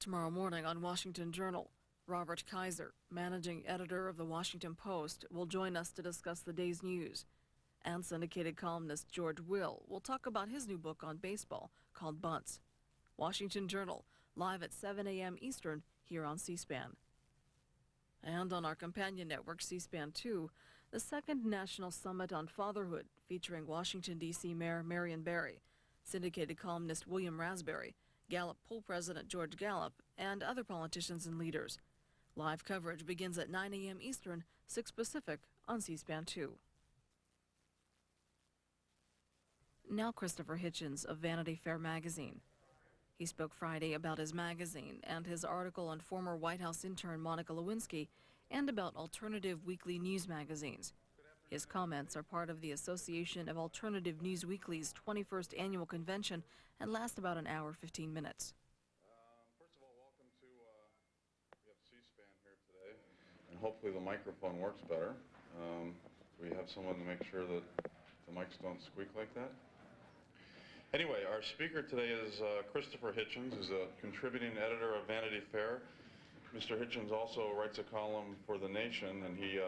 Tomorrow morning on Washington Journal, Robert Kaiser, managing editor of the Washington Post, will join us to discuss the day's news. And syndicated columnist George will talk about his new book on baseball called Bunts. Washington Journal, live at 7 a.m. Eastern here on C-SPAN. And on our companion network, C-SPAN 2, the second National Summit on Fatherhood, featuring Washington, D.C. Mayor Marion Barry, syndicated columnist William Raspberry, Gallup poll president George Gallup, and other politicians and leaders. Live coverage begins at 9 a.m. Eastern, 6 Pacific on C-SPAN 2. Now Christopher Hitchens of Vanity Fair magazine. He spoke Friday about his magazine and his article on former White House intern Monica Lewinsky and about alternative weekly news magazines. His comments are part of the Association of Alternative News Weeklies' 21st annual convention and last about an hour, 15 minutes. First of all, welcome to we have C-SPAN here today, and hopefully the microphone works better. We have someone to make sure that the mics don't squeak like that. Anyway, our speaker today is Christopher Hitchens, who's a contributing editor of Vanity Fair. Mr. Hitchens also writes a column for The Nation, and he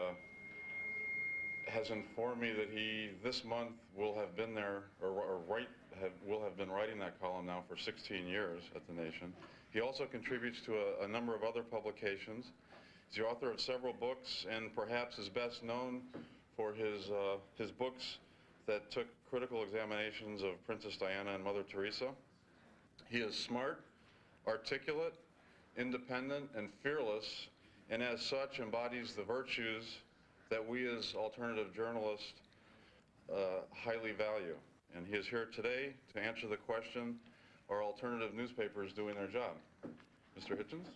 has informed me that he, this month, will have been there, will have been writing that column now for 16 years at The Nation. He also contributes to a number of other publications. He's the author of several books, and perhaps is best known for his books that took critical examinations of Princess Diana and Mother Teresa. He is smart, articulate, independent, and fearless, and as such embodies the virtues that we as alternative journalists highly value. And he is here today to answer the question, are alternative newspapers doing their job? Mr. Hitchens?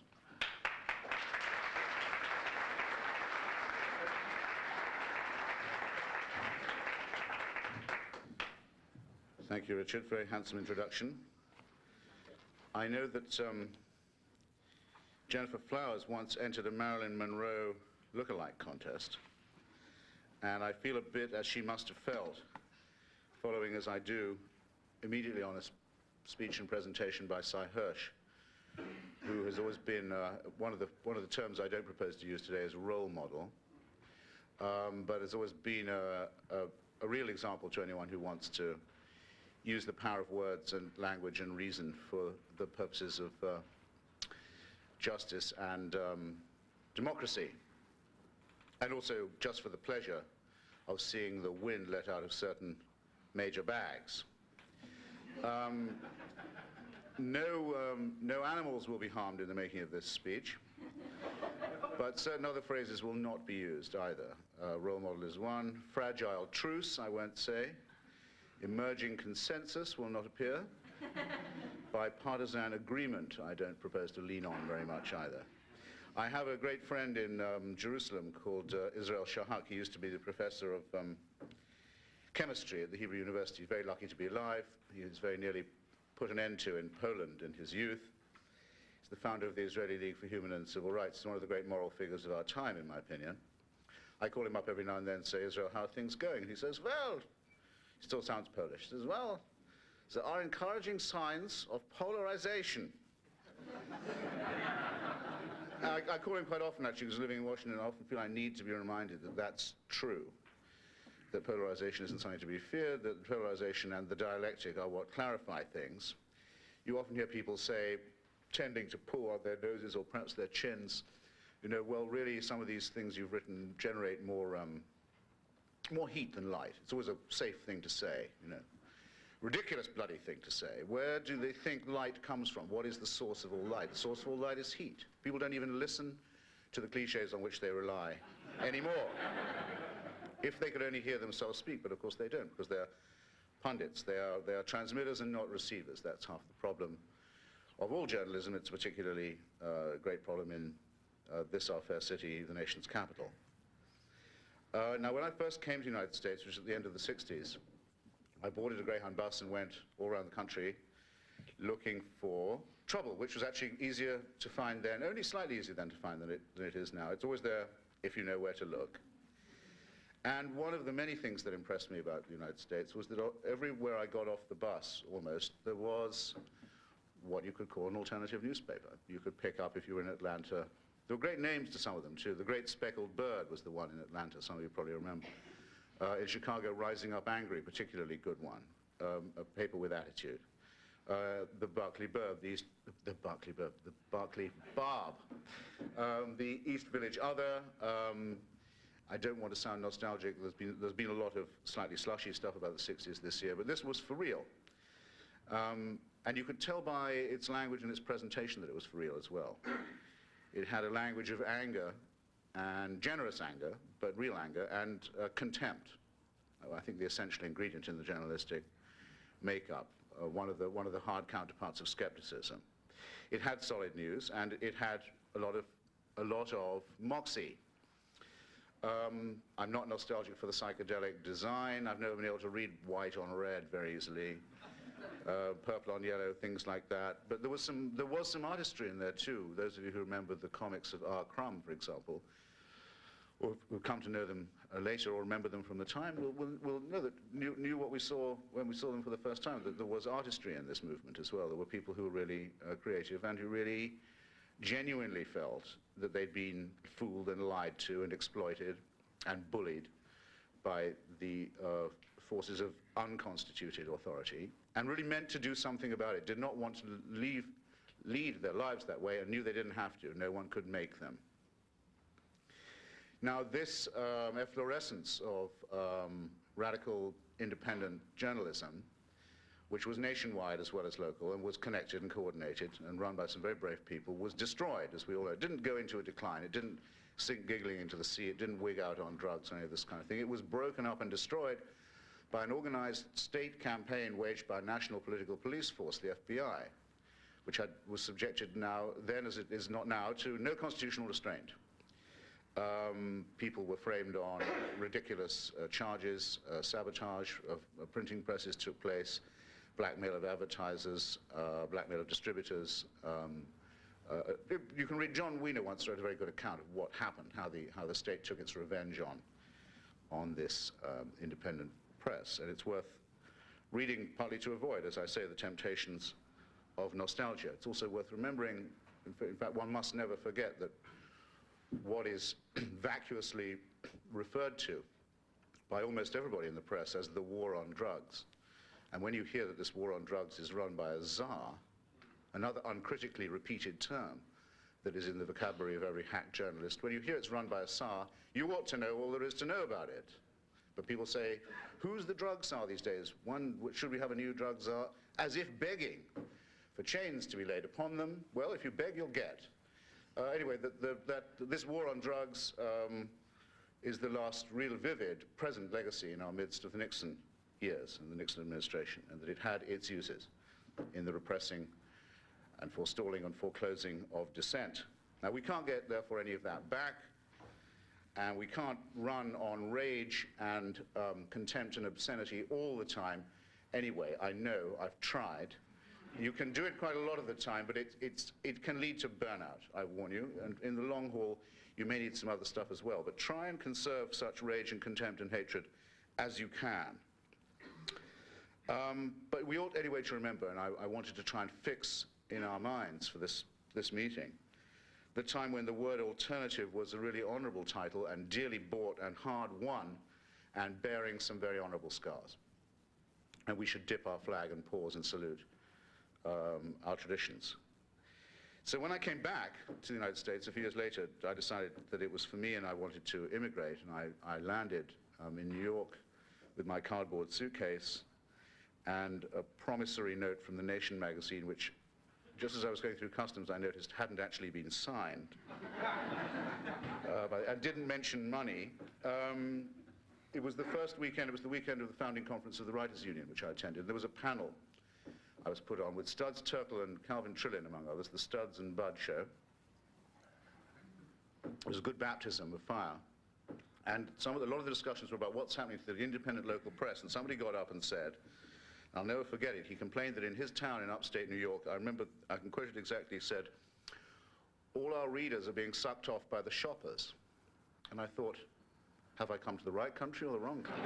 Thank you, Richard. Very handsome introduction. I know that Jennifer Flowers once entered a Marilyn Monroe look-alike contest, and I feel a bit as she must have felt, following as I do immediately on a speech and presentation by Cy Hirsch, who has always been one of the terms I don't propose to use today is role model, but has always been a real example to anyone who wants to use the power of words and language and reason for the purposes of justice and democracy, and also just for the pleasure of seeing the wind let out of certain major bags. No animals will be harmed in the making of this speech, but certain other phrases will not be used either. Role model is one. Fragile truce, I won't say. Emerging consensus will not appear. Bipartisan agreement, I don't propose to lean on very much either. I have a great friend in Jerusalem called Israel Shahak. He used to be the professor of chemistry at the Hebrew University. He's very lucky to be alive. He was very nearly put an end to in Poland in his youth. He's the founder of the Israeli League for Human and Civil Rights. He's one of the great moral figures of our time, in my opinion. I call him up every now and then and say, Israel, how are things going? And he says, well, he still sounds Polish. He says, well, there are encouraging signs of polarization. I call him quite often, actually, because living in Washington, I often feel I need to be reminded that that's true, that polarization isn't something to be feared, that polarization and the dialectic are what clarify things. You often hear people say, tending to pull on their noses or perhaps their chins, you know, well, really, some of these things you've written generate more heat than light. It's always a safe thing to say, you know. Ridiculous bloody thing to say. Where do they think light comes from? What is the source of all light? The source of all light is heat. People don't even listen to the cliches on which they rely anymore. If they could only hear themselves speak, but of course they don't, because they're pundits. They are transmitters and not receivers. That's half the problem of all journalism. It's particularly a great problem in this, our fair city, the nation's capital. Now, when I first came to the United States, which was at the end of the 60s, I boarded a Greyhound bus and went all around the country looking for trouble, which was actually easier to find then, only slightly easier then to find than it is now. It's always there if you know where to look. And one of the many things that impressed me about the United States was that everywhere I got off the bus, almost, there was what you could call an alternative newspaper. You could pick up, if you were in Atlanta, there were great names to some of them too. The Great Speckled Bird was the one in Atlanta, some of you probably remember. In Chicago, Rising Up Angry, particularly good one, a paper with attitude. The Berkeley Barb, the East Village Other. I don't want to sound nostalgic. There's been a lot of slightly slushy stuff about the 60s this year, but this was for real. And you could tell by its language and its presentation that it was for real as well. It had a language of anger, and generous anger, but real anger, and contempt. I think the essential ingredient in the journalistic makeup, one of the hard counterparts of skepticism. It had solid news, and it had a lot of moxie. I'm not nostalgic for the psychedelic design. I've never been able to read white on red very easily. Purple on yellow, things like that. But there was some artistry in there too. Those of you who remember the comics of R. Crumb, for example, or who've come to know them later or remember them from the time, will know that knew what we saw when we saw them for the first time, that there was artistry in this movement as well. There were people who were really creative and who really genuinely felt that they'd been fooled and lied to and exploited and bullied by the forces of unconstituted authority, and really meant to do something about it, did not want to lead their lives that way, and knew they didn't have to. No one could make them. Now this efflorescence of radical independent journalism, which was nationwide as well as local, and was connected and coordinated and run by some very brave people, was destroyed, as we all know. It didn't go into a decline. It didn't sink giggling into the sea. It didn't wig out on drugs or any of this kind of thing. It was broken up and destroyed by an organized state campaign waged by a national political police force, the FBI, which was subjected then as it is not now, to no constitutional restraint. People were framed on ridiculous charges, sabotage of printing presses took place, blackmail of advertisers, blackmail of distributors. You can read, John Wiener once wrote a very good account of what happened, how the state took its revenge on this independent press, and it's worth reading partly to avoid, as I say, the temptations of nostalgia. It's also worth remembering, in fact, one must never forget that what is vacuously referred to by almost everybody in the press as the war on drugs, and when you hear that this war on drugs is run by a czar, another uncritically repeated term that is in the vocabulary of every hack journalist, when you hear it's run by a czar, you ought to know all there is to know about it. But people say, who's the drug czar these days? Should we have a new drug czar? As if begging for chains to be laid upon them. Well, if you beg, you'll get. Anyway, this war on drugs is the last real vivid present legacy in our midst of the Nixon years and the Nixon administration, and that it had its uses in the repressing and forestalling and foreclosing of dissent. Now, we can't get, therefore, any of that back. And we can't run on rage and contempt and obscenity all the time. Anyway, I know, I've tried. You can do it quite a lot of the time, but it can lead to burnout, I warn you. And in the long haul, you may need some other stuff as well. But try and conserve such rage and contempt and hatred as you can. But we ought anyway to remember, and I wanted to try and fix in our minds for this meeting, the time when the word alternative was a really honorable title and dearly bought and hard won and bearing some very honorable scars. And we should dip our flag and pause and salute our traditions. So when I came back to the United States a few years later, I decided that it was for me and I wanted to immigrate, and I landed in New York with my cardboard suitcase and a promissory note from The Nation magazine, which just as I was going through customs, I noticed hadn't actually been signed. I didn't mention money. It was the first weekend, it was the weekend of the founding conference of the Writers' Union, which I attended. There was a panel I was put on with Studs Terkel and Calvin Trillin, among others, the Studs and Bud show. It was a good baptism of fire. And a lot of the discussions were about what's happening to the independent local press, and somebody got up and said, I'll never forget it, he complained that in his town in upstate New York, I remember, I can quote it exactly, he said, all our readers are being sucked off by the shoppers. And I thought, have I come to the right country or the wrong country?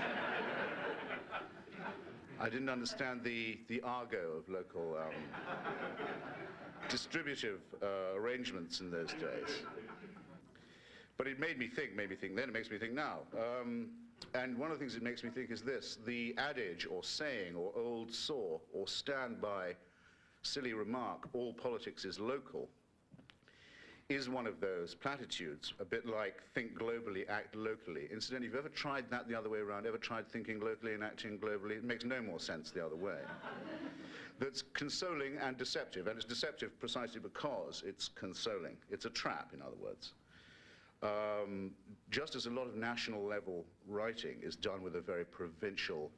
I didn't understand the argot of local distributive arrangements in those days. But it made me think then, it makes me think now. And one of the things it makes me think is this: the adage or saying or old saw or standby silly remark, all politics is local, is one of those platitudes, a bit like think globally, act locally. Incidentally, if you've ever tried that the other way around, ever tried thinking locally and acting globally, it makes no more sense the other way. That's consoling and deceptive, and it's deceptive precisely because it's consoling. It's a trap, in other words. Just as a lot of national level writing is done with a very provincial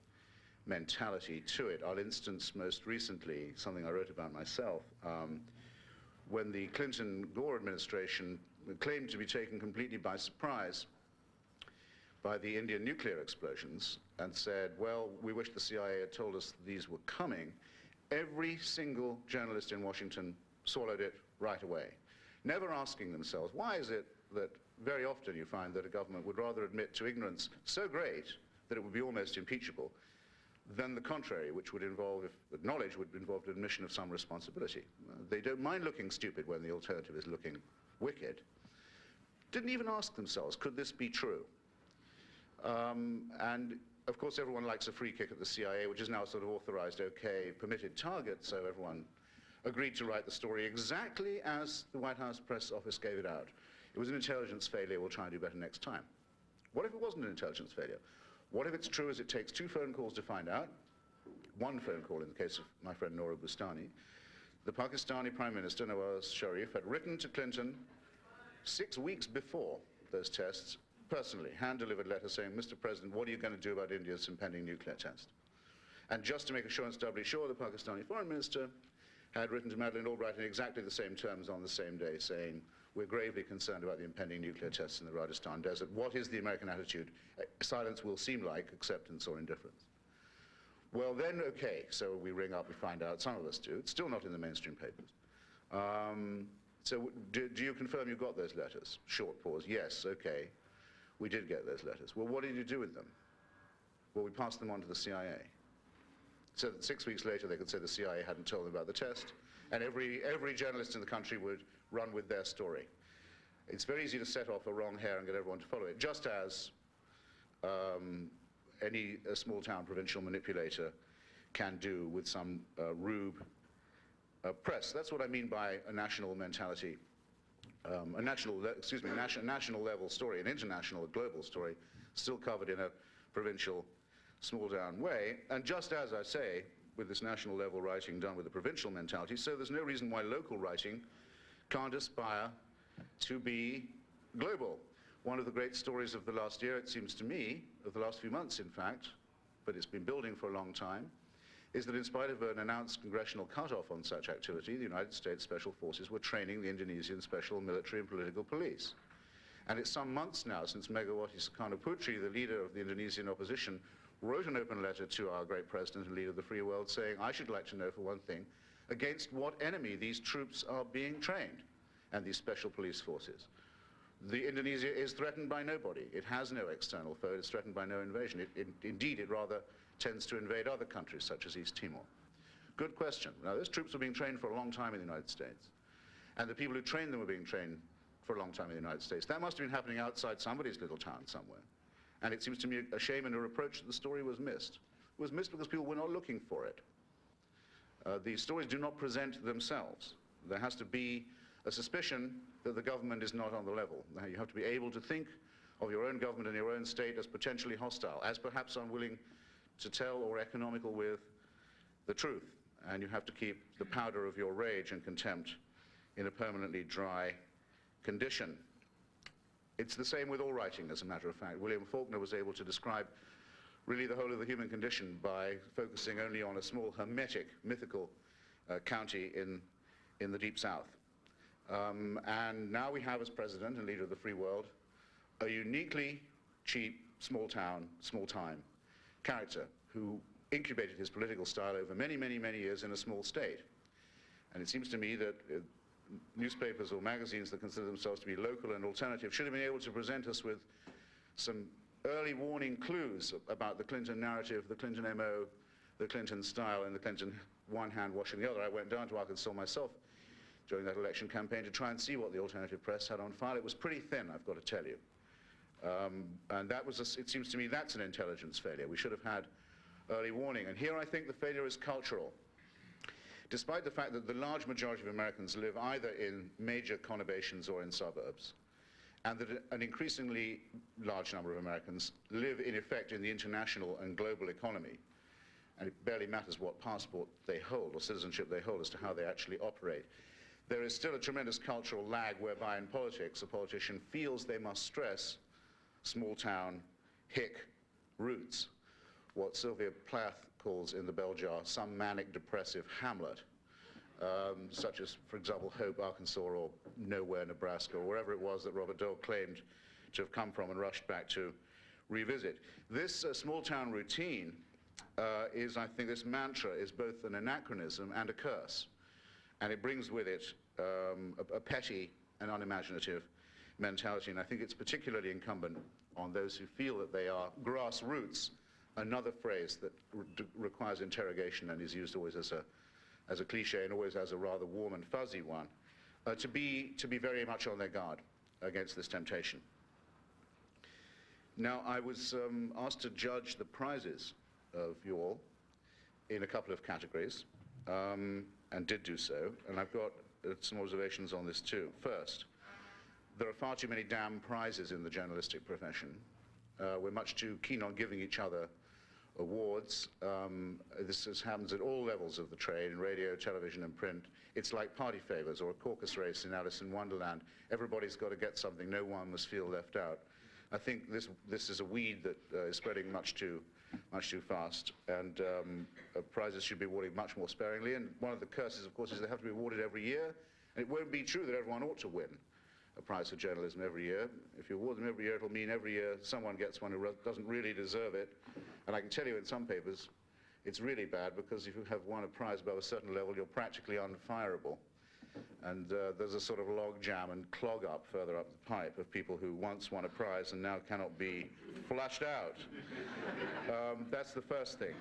mentality to it. I'll instance most recently something I wrote about myself. When the Clinton-Gore administration claimed to be taken completely by surprise by the Indian nuclear explosions and said, well, we wish the CIA had told us these were coming, every single journalist in Washington swallowed it right away, never asking themselves, why is it that very often you find that a government would rather admit to ignorance so great that it would be almost impeachable than the contrary, which would involve, if knowledge would involve the admission of some responsibility. They don't mind looking stupid when the alternative is looking wicked. Didn't even ask themselves, could this be true? And of course everyone likes a free kick at the CIA, which is now sort of authorized, okay, permitted target, so everyone agreed to write the story exactly as the White House press office gave it out. It was an intelligence failure, we'll try and do better next time. What if it wasn't an intelligence failure? What if it's true as it takes 2 phone calls to find out? 1 phone call in the case of my friend Noura Bustani. The Pakistani Prime Minister, Nawaz Sharif, had written to Clinton 6 weeks before those tests, personally, hand-delivered letter saying, Mr. President, what are you going to do about India's impending nuclear test? And just to make assurance doubly sure, the Pakistani Foreign Minister had written to Madeleine Albright in exactly the same terms on the same day, saying, we're gravely concerned about the impending nuclear tests in the Rajasthan desert. What is the American attitude? Silence will seem like acceptance or indifference. Well then, okay, so we ring up, we find out, some of us do. It's still not in the mainstream papers. So do you confirm you got those letters? Short pause, yes, okay. We did get those letters. Well, what did you do with them? Well, we passed them on to the CIA. So that 6 weeks later they could say the CIA hadn't told them about the test, and every journalist in the country would run with their story. It's very easy to set off a wrong hare and get everyone to follow it, just as any small-town provincial manipulator can do with some rube press. That's what I mean by a national mentality, a national level story, an international, a global story, still covered in a provincial, small-town way. And just as I say, with this national level writing done with a provincial mentality, so there's no reason why local writing can't aspire to be global. One of the great stories of the last year, it seems to me, of the last few months in fact, but it's been building for a long time, is that in spite of an announced congressional cutoff on such activity, the United States Special Forces were training the Indonesian Special Military and Political Police. And it's some months now since Megawati Sukarno Putri, the leader of the Indonesian opposition, wrote an open letter to our great president and leader of the free world saying, I should like to know, for one thing, against what enemy these troops are being trained, and these special police forces. Indonesia is threatened by nobody. It has no external foe. It's threatened by no invasion. Indeed, it rather tends to invade other countries, such as East Timor. Good question. Now, those troops were being trained for a long time in the United States, and the people who trained them were being trained for a long time in the United States. That must have been happening outside somebody's little town somewhere. And it seems to me a shame and a reproach that the story was missed. It was missed because people were not looking for it. These stories do not present themselves. There has to be a suspicion that the government is not on the level. Now, you have to be able to think of your own government and your own state as potentially hostile, as perhaps unwilling to tell or economical with the truth. And you have to keep the powder of your rage and contempt in a permanently dry condition. It's the same with all writing, as a matter of fact. William Faulkner was able to describe really the whole of the human condition by focusing only on a small, hermetic, mythical county in the Deep South. And now we have, as president and leader of the free world, a uniquely cheap, small-town, small-time character who incubated his political style over many, many, many years in a small state. And it seems to me that newspapers or magazines that consider themselves to be local and alternative should have been able to present us with some early warning clues about the Clinton narrative, the Clinton MO, the Clinton style and the Clinton one hand washing the other. I went down to Arkansas myself during that election campaign to try and see what the alternative press had on file. It was pretty thin, I've got to tell you. And that was, it seems to me, that's an intelligence failure. We should have had early warning. And here I think the failure is cultural. Despite the fact that the large majority of Americans live either in major conurbations or in suburbs, and that an increasingly large number of Americans live, in effect, in the international and global economy, and it barely matters what passport they hold or citizenship they hold as to how they actually operate. There is still a tremendous cultural lag whereby in politics a politician feels they must stress small-town, hick roots, what Sylvia Plath calls in The Bell Jar some manic depressive hamlet, such as, for example, Hope, Arkansas, or Nowhere, Nebraska, or wherever it was that Robert Dole claimed to have come from and rushed back to revisit. This small-town routine is, I think, this mantra is both an anachronism and a curse, and it brings with it a petty and unimaginative mentality, and I think it's particularly incumbent on those who feel that they are grassroots, another phrase that requires interrogation and is used always as a cliche and always as a rather warm and fuzzy one, to be very much on their guard against this temptation. Now, I was asked to judge the prizes of you all in a couple of categories, and did do so, and I've got some observations on this too. First, there are far too many damn prizes in the journalistic profession. We're much too keen on giving each other awards. This happens at all levels of the trade, in radio, television, and print. It's like party favors or a caucus race in Alice in Wonderland. Everybody's got to get something. No one must feel left out. I think this is a weed that is spreading much too fast, and prizes should be awarded much more sparingly. And one of the curses, of course, is they have to be awarded every year. And it won't be true that everyone ought to win a prize for journalism every year. If you award them every year, it'll mean every year someone gets one who doesn't really deserve it. And I can tell you in some papers, it's really bad, because if you have won a prize above a certain level, you're practically unfireable. And there's a sort of log jam and clog up further up the pipe of people who once won a prize and now cannot be flushed out. That's the first thing.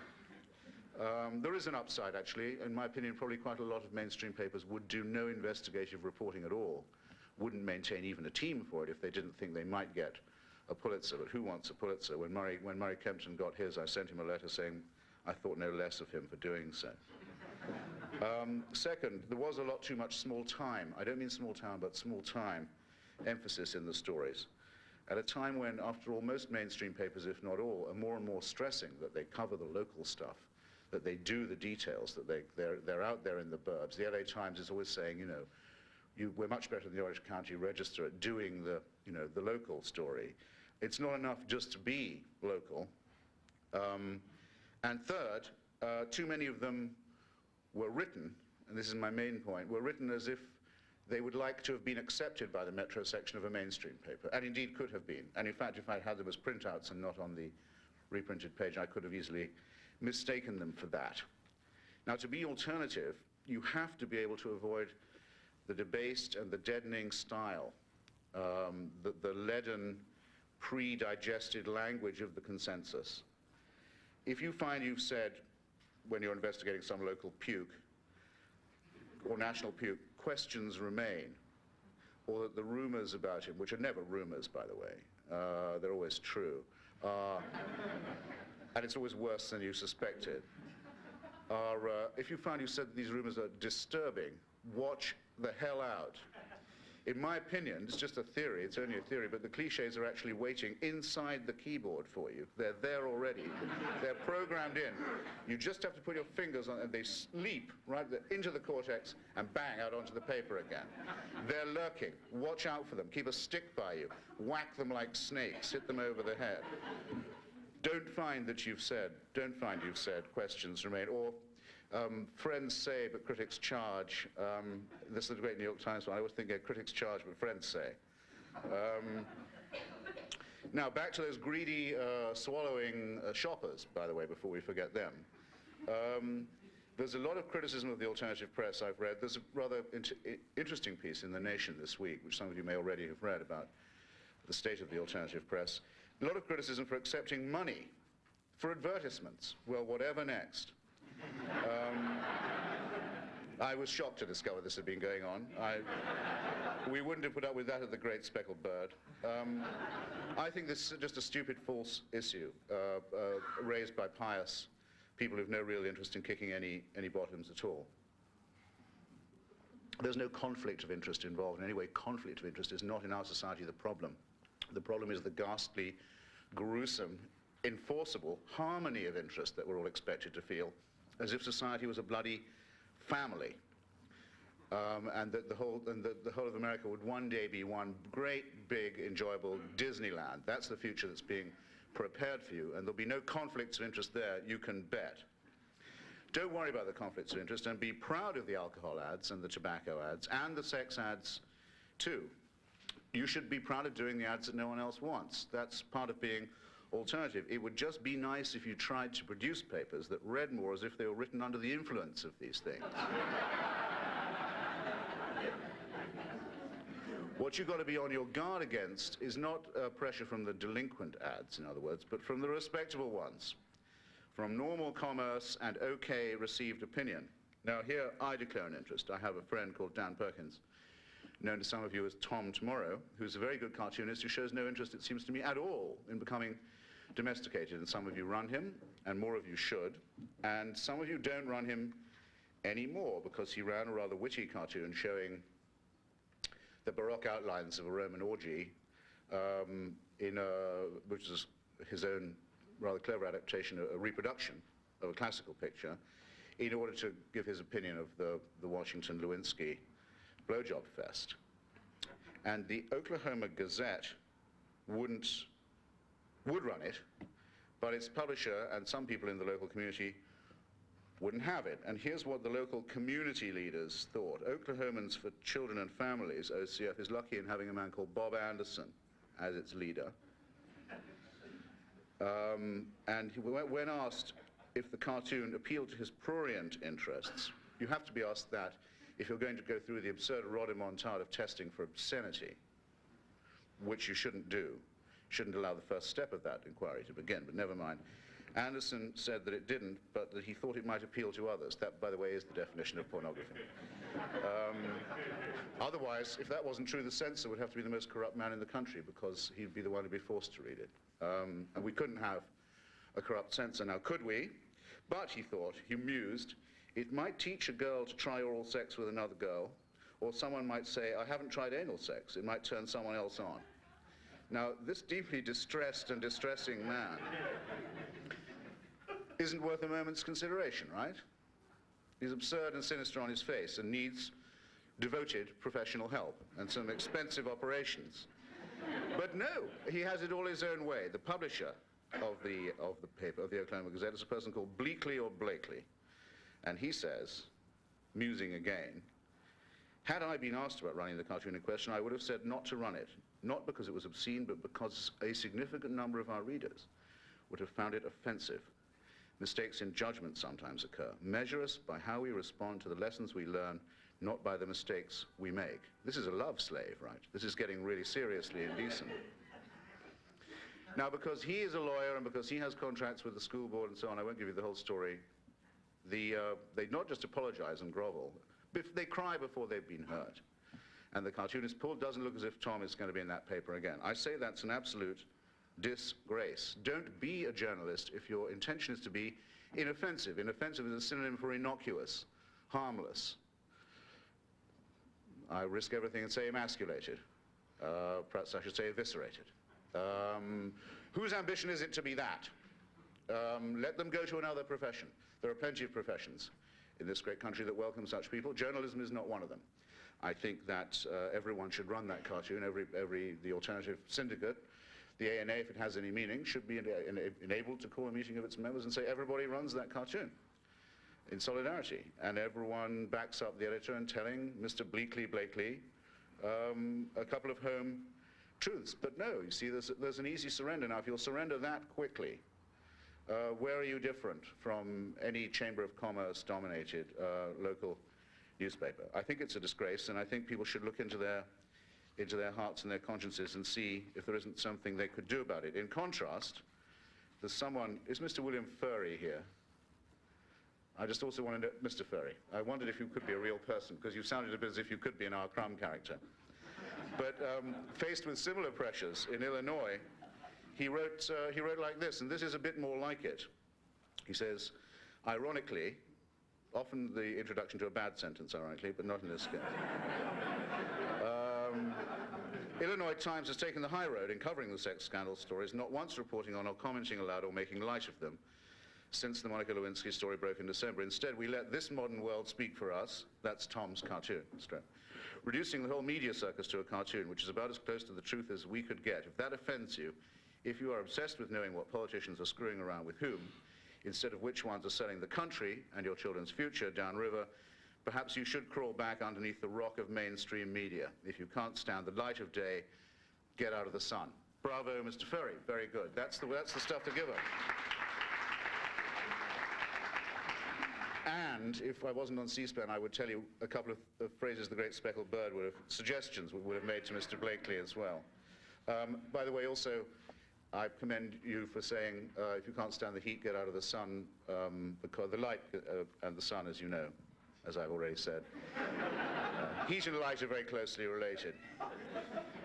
There is an upside, actually. In my opinion, probably quite a lot of mainstream papers would do no investigative reporting at all, wouldn't maintain even a team for it if they didn't think they might get a Pulitzer. But who wants a Pulitzer? When Murray Kempton got his, I sent him a letter saying I thought no less of him for doing so. Second, there was a lot too much small time. I don't mean small town, but small time emphasis in the stories. At a time when, after all, most mainstream papers, if not all, are more and more stressing that they cover the local stuff, that they do the details, that they're out there in the burbs. The LA Times is always saying, you know, we're much better than the Orange County Register at doing the, you know, the local story. It's not enough just to be local. And third, too many of them were written, and this is my main point, were written as if they would like to have been accepted by the metro section of a mainstream paper, and indeed could have been. And in fact, if I had them as printouts and not on the reprinted page, I could have easily mistaken them for that. Now, to be alternative, you have to be able to avoid the debased and the deadening style, the leaden, pre-digested language of the consensus. If you find you've said, when you're investigating some local puke or national puke, questions remain, or that the rumors about him, which are never rumors, by the way, they're always true, and it's always worse than you suspected, if you find you said these rumors are disturbing, watch the hell out. In my opinion, it's just a theory, it's only a theory, but the cliches are actually waiting inside the keyboard for you. They're there already. They're programmed in. You just have to put your fingers on, and they leap right into the cortex and bang out onto the paper again. They're lurking. Watch out for them. Keep a stick by you. Whack them like snakes. Hit them over the head. Don't find you've said, questions remain, or friends say, but critics charge. This is the great New York Times one. I always think critics charge, but friends say. Now, back to those greedy, swallowing shoppers, by the way, before we forget them. There's a lot of criticism of the alternative press I've read. There's a rather interesting piece in The Nation this week, which some of you may already have read, about the state of the alternative press. A lot of criticism for accepting money for advertisements. Well, whatever next? I was shocked to discover this had been going on. We wouldn't have put up with that at the Great Speckled Bird. I think this is just a stupid, false issue raised by pious people who've no real interest in kicking any bottoms at all. There's no conflict of interest involved. In any way, conflict of interest is not in our society the problem. The problem is the ghastly, gruesome, enforceable harmony of interest that we're all expected to feel, as if society was a bloody family, and that the whole of America would one day be one great, big, enjoyable Disneyland. That's the future that's being prepared for you, and there'll be no conflicts of interest there, you can bet. Don't worry about the conflicts of interest, and be proud of the alcohol ads and the tobacco ads and the sex ads too. You should be proud of doing the ads that no one else wants. That's part of being alternative. It would just be nice if you tried to produce papers that read more as if they were written under the influence of these things. What you've got to be on your guard against is not pressure from the delinquent ads, in other words, but from the respectable ones, from normal commerce and okay received opinion. Now here I declare an interest. I have a friend called Dan Perkins, known to some of you as Tom Tomorrow, who's a very good cartoonist who shows no interest, it seems to me, at all in becoming domesticated. And some of you run him, and more of you should, and some of you don't run him anymore because he ran a rather witty cartoon showing the Baroque outlines of a Roman orgy, which is his own rather clever adaptation, a reproduction of a classical picture, in order to give his opinion of the Washington Lewinsky blowjob fest. And the Oklahoma Gazette would run it, but its publisher and some people in the local community wouldn't have it. And here's what the local community leaders thought. Oklahomans for Children and Families, OCF, is lucky in having a man called Bob Anderson as its leader. And when asked if the cartoon appealed to his prurient interests, you have to be asked that if you're going to go through the absurd rodomontade of testing for obscenity, which you shouldn't do. Shouldn't allow the first step of that inquiry to begin, but never mind. Anderson said that it didn't, but that he thought it might appeal to others. That, by the way, is the definition of pornography. Otherwise, if that wasn't true, the censor would have to be the most corrupt man in the country, because he'd be the one who'd be forced to read it. And we couldn't have a corrupt censor. Now, could we? But, he thought, he mused, it might teach a girl to try oral sex with another girl, or someone might say, I haven't tried anal sex. It might turn someone else on. Now, this deeply distressed and distressing man isn't worth a moment's consideration, right? He's absurd and sinister on his face and needs devoted professional help and some expensive operations. But no, he has it all his own way. The publisher of the paper, of the Oklahoma Gazette, is a person called Bleakley or Blakely. And he says, musing again, had I been asked about running the cartoon in question, I would have said not to run it. Not because it was obscene, but because a significant number of our readers would have found it offensive. Mistakes in judgment sometimes occur. Measure us by how we respond to the lessons we learn, not by the mistakes we make. This is a love slave, right? This is getting really seriously indecent. Now, because he is a lawyer and because he has contracts with the school board and so on, I won't give you the whole story. They not just apologize and grovel, they cry before they've been hurt. And the cartoonist, Paul, doesn't look as if Tom is going to be in that paper again. I say that's an absolute disgrace. Don't be a journalist if your intention is to be inoffensive. Inoffensive is a synonym for innocuous, harmless. I risk everything and say emasculated. Perhaps I should say eviscerated. Whose ambition is it to be that? Let them go to another profession. There are plenty of professions in this great country that welcome such people. Journalism is not one of them. I think that everyone should run that cartoon, the alternative syndicate. The ANA, if it has any meaning, should be enabled to call a meeting of its members and say everybody runs that cartoon in solidarity. And everyone backs up the editor in telling Mr. Blakely a couple of home truths. But no, you see, there's an easy surrender. Now, if you'll surrender that quickly, where are you different from any Chamber of Commerce dominated local newspaper? I think it's a disgrace, and I think people should look into their hearts and their consciences and see if there isn't something they could do about it. In contrast, there's someone, is Mr. William Furry here? I just also wanted to, Mr. Ferry, I wondered if you could be a real person, because you sounded a bit as if you could be an R. Crumb character. But faced with similar pressures in Illinois, he wrote like this, and this is a bit more like it. He says, ironically, often the introduction to a bad sentence, ironically, but not in this case. Illinois Times has taken the high road in covering the sex scandal stories, not once reporting on or commenting aloud or making light of them since the Monica Lewinsky story broke in December. Instead, we let this modern world speak for us. That's Tom's cartoon strip. Reducing the whole media circus to a cartoon, which is about as close to the truth as we could get. If that offends you, if you are obsessed with knowing what politicians are screwing around with whom, instead of which ones are selling the country and your children's future downriver, perhaps you should crawl back underneath the rock of mainstream media. If you can't stand the light of day, get out of the sun. Bravo, Mr. Ferry. Very good. That's the stuff to give her. And if I wasn't on C-SPAN, I would tell you a couple of phrases the great speckled bird would have, suggestions would have made to Mr. Blakely as well. By the way, also, I commend you for saying, if you can't stand the heat, get out of the sun, because the light and the sun, as you know, as I've already said. Heat and light are very closely related.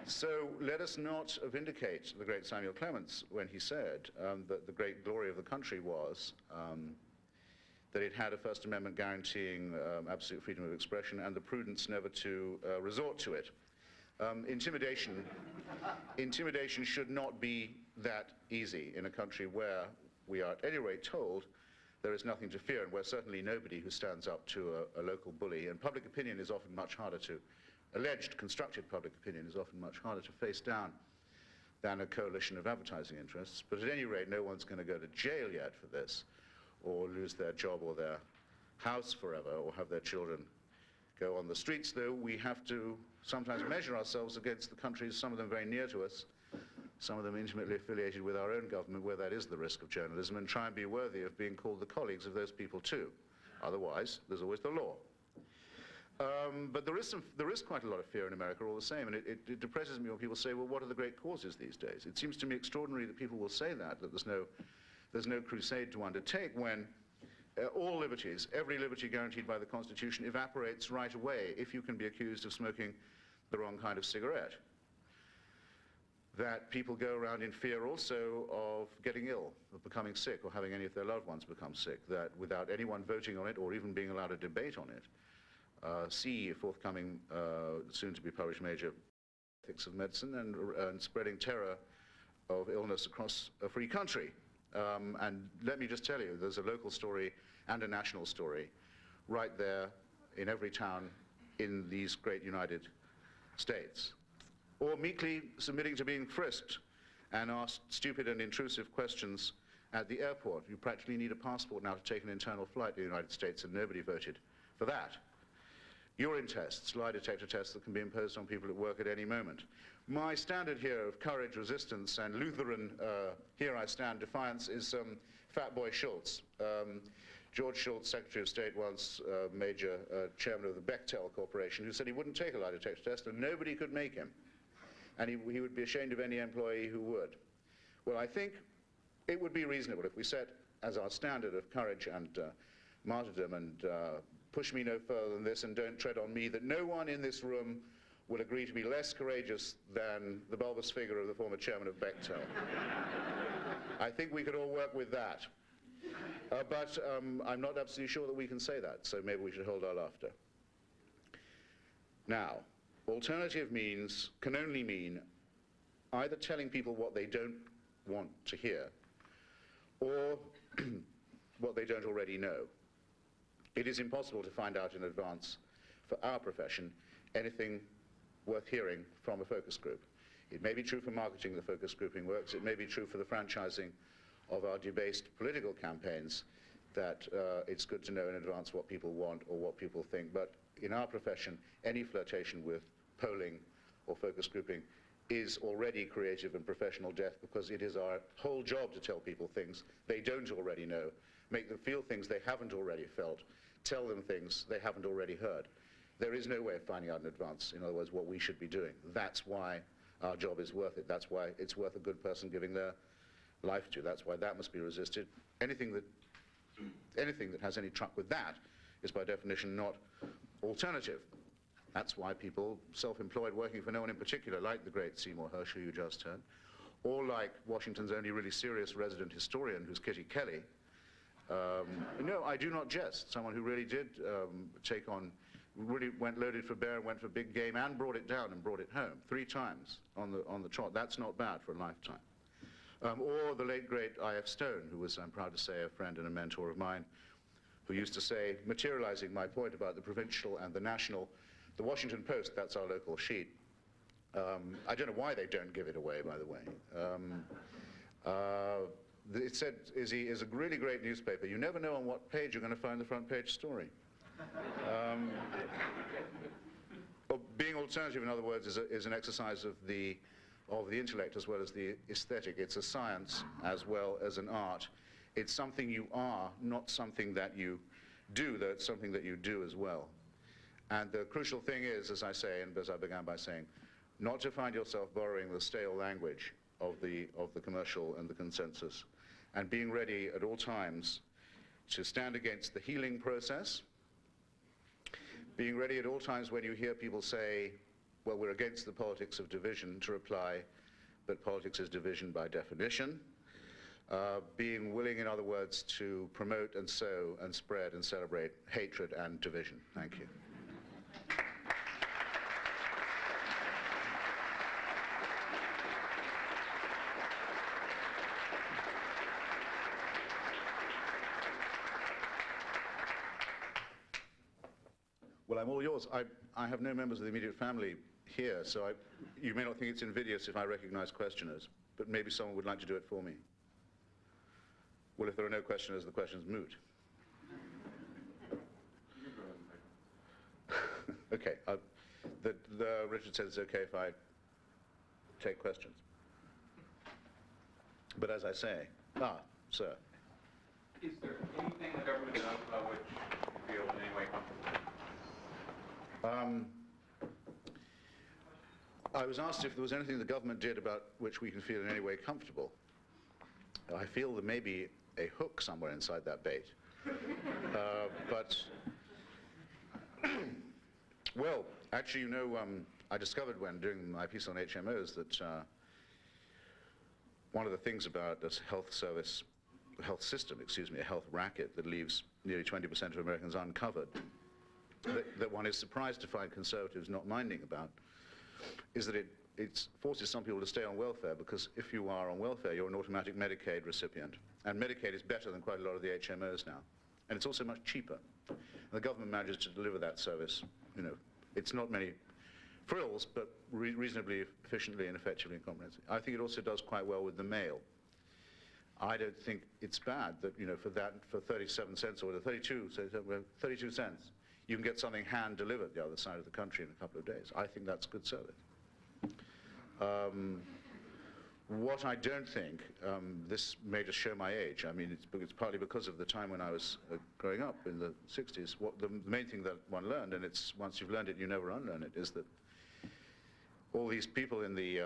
So let us not vindicate the great Samuel Clements when he said that the great glory of the country was that it had a First Amendment guaranteeing absolute freedom of expression and the prudence never to resort to it. Intimidation should not be that easy in a country where we are at any rate told there is nothing to fear, and where certainly nobody who stands up to a local bully, and public opinion is often much harder to, alleged constructed public opinion is often much harder to face down than a coalition of advertising interests. But at any rate, no one's going to go to jail yet for this, or lose their job or their house forever, or have their children go on the streets, though we have to sometimes measure ourselves against the countries, some of them very near to us, some of them intimately affiliated with our own government, where that is the risk of journalism, and try and be worthy of being called the colleagues of those people too. Otherwise, there's always the law. But there is quite a lot of fear in America all the same, and it depresses me when people say, well, what are the great causes these days? It seems to me extraordinary that people will say that there's no crusade to undertake when all liberties, every liberty guaranteed by the Constitution, evaporates right away if you can be accused of smoking the wrong kind of cigarette. That people go around in fear also of getting ill, of becoming sick, or having any of their loved ones become sick, that without anyone voting on it or even being allowed a debate on it, see a forthcoming, soon-to-be-published major ethics of medicine and spreading terror of illness across a free country. And let me just tell you, there's a local story and a national story right there in every town in these great United States. Or meekly submitting to being frisked and asked stupid and intrusive questions at the airport. You practically need a passport now to take an internal flight to the United States, and nobody voted for that. Urine tests, lie detector tests that can be imposed on people at work at any moment. My standard here of courage, resistance, and Lutheran, here I stand, defiance is Fat Boy Schultz. George Shultz, Secretary of State, once major chairman of the Bechtel Corporation, who said he wouldn't take a lie detector test and nobody could make him. And he would be ashamed of any employee who would. Well, I think it would be reasonable if we set as our standard of courage and martyrdom and push me no further than this and don't tread on me, that no one in this room will agree to be less courageous than the bulbous figure of the former chairman of Bechtel. I think we could all work with that. But I'm not absolutely sure that we can say that, so maybe we should hold our laughter. Now, alternative means can only mean either telling people what they don't want to hear or what they don't already know. It is impossible to find out in advance for our profession anything worth hearing from a focus group. It may be true for marketing, the focus grouping works. It may be true for the franchising of our debased political campaigns that it's good to know in advance what people want or what people think. But in our profession, any flirtation with polling or focus grouping is already creative and professional death, because it is our whole job to tell people things they don't already know, make them feel things they haven't already felt, tell them things they haven't already heard. There is no way of finding out in advance, in other words, what we should be doing. That's why our job is worth it. That's why it's worth a good person giving their life to. That's why that must be resisted. Anything that anything that has any truck with that is by definition not alternative. That's why people, self-employed, working for no one in particular, like the great Seymour Hersh, who you just heard, or like Washington's only really serious resident historian, who's Kitty Kelly. No, I do not jest. Someone who really did take on, really went loaded for bear, went for big game, and brought it down and brought it home 3 times on the trot. That's not bad for a lifetime. Or the late, great I.F. Stone, who was, I'm proud to say, a friend and a mentor of mine, who used to say, materializing my point about the provincial and the national, the Washington Post, that's our local sheet. I don't know why they don't give it away, by the way. It said, is a really great newspaper. You never know on what page you're going to find the front page story. Being alternative, in other words, is an exercise of the intellect as well as the aesthetic. It's a science as well as an art. It's something you are, not something that you do, though it's something that you do as well. And the crucial thing is, as I say, and as I began by saying, not to find yourself borrowing the stale language of the commercial and the consensus, and being ready at all times to stand against the healing process, being ready at all times when you hear people say, well, we're against the politics of division, to reply, but politics is division by definition. Being willing, in other words, to promote and sow and spread and celebrate hatred and division. Thank you. Well, I'm all yours. I have no members of the immediate family here, so you may not think it's invidious if I recognize questioners, but maybe someone would like to do it for me. Well, if there are no questioners, the question's moot. Okay. Richard says it's okay if I take questions. But as I say, sir. Is there anything the government does about which you feel in any way comfortable? I was asked if there was anything the government did about which we can feel in any way comfortable. I feel there may be a hook somewhere inside that bait. But, well, actually, you know, I discovered when doing my piece on HMOs that one of the things about a health system, a health racket that leaves nearly 20% of Americans uncovered, that one is surprised to find conservatives not minding about, is that it forces some people to stay on welfare, because if you are on welfare, you're an automatic Medicaid recipient. And Medicaid is better than quite a lot of the HMOs now. And it's also much cheaper. And the government manages to deliver that service. You know, it's not many frills, but reasonably efficiently and effectively and comprehensively. I think it also does quite well with the mail. I don't think it's bad that, you know, for 37 cents or 32 cents, you can get something hand-delivered the other side of the country in a couple of days. I think that's good service. What I don't think, this may just show my age, I mean, it's partly because of the time when I was growing up in the 60s. The main thing that one learned, and it's once you've learned it, you never unlearn it, is that all these people in the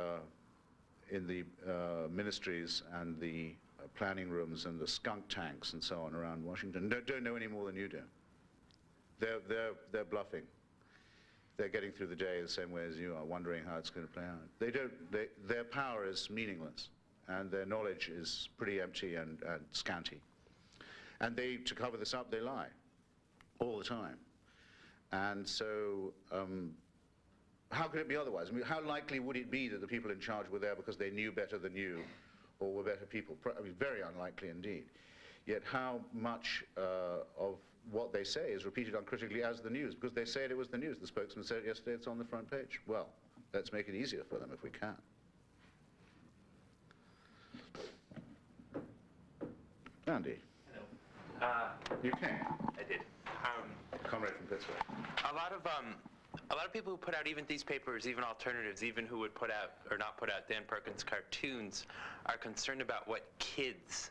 ministries and the planning rooms and the skunk tanks and so on around Washington don't know any more than you do. They're bluffing. They're getting through the day the same way as you are, wondering how it's going to play out. Their power is meaningless, and their knowledge is pretty empty and scanty. And to cover this up, they lie all the time. And so, how could it be otherwise? I mean, how likely would it be that the people in charge were there because they knew better than you, or were better people? I mean, very unlikely indeed. Yet how much of what they say is repeated uncritically as the news, because they said it was the news. The spokesman said it yesterday, it's on the front page. Well, let's make it easier for them if we can. Andy. Hello. You came. I did. Comrade from Pittsburgh. A lot of people who put out even these papers, even alternatives, even who would put out or not put out Dan Perkins cartoons, are concerned about what kids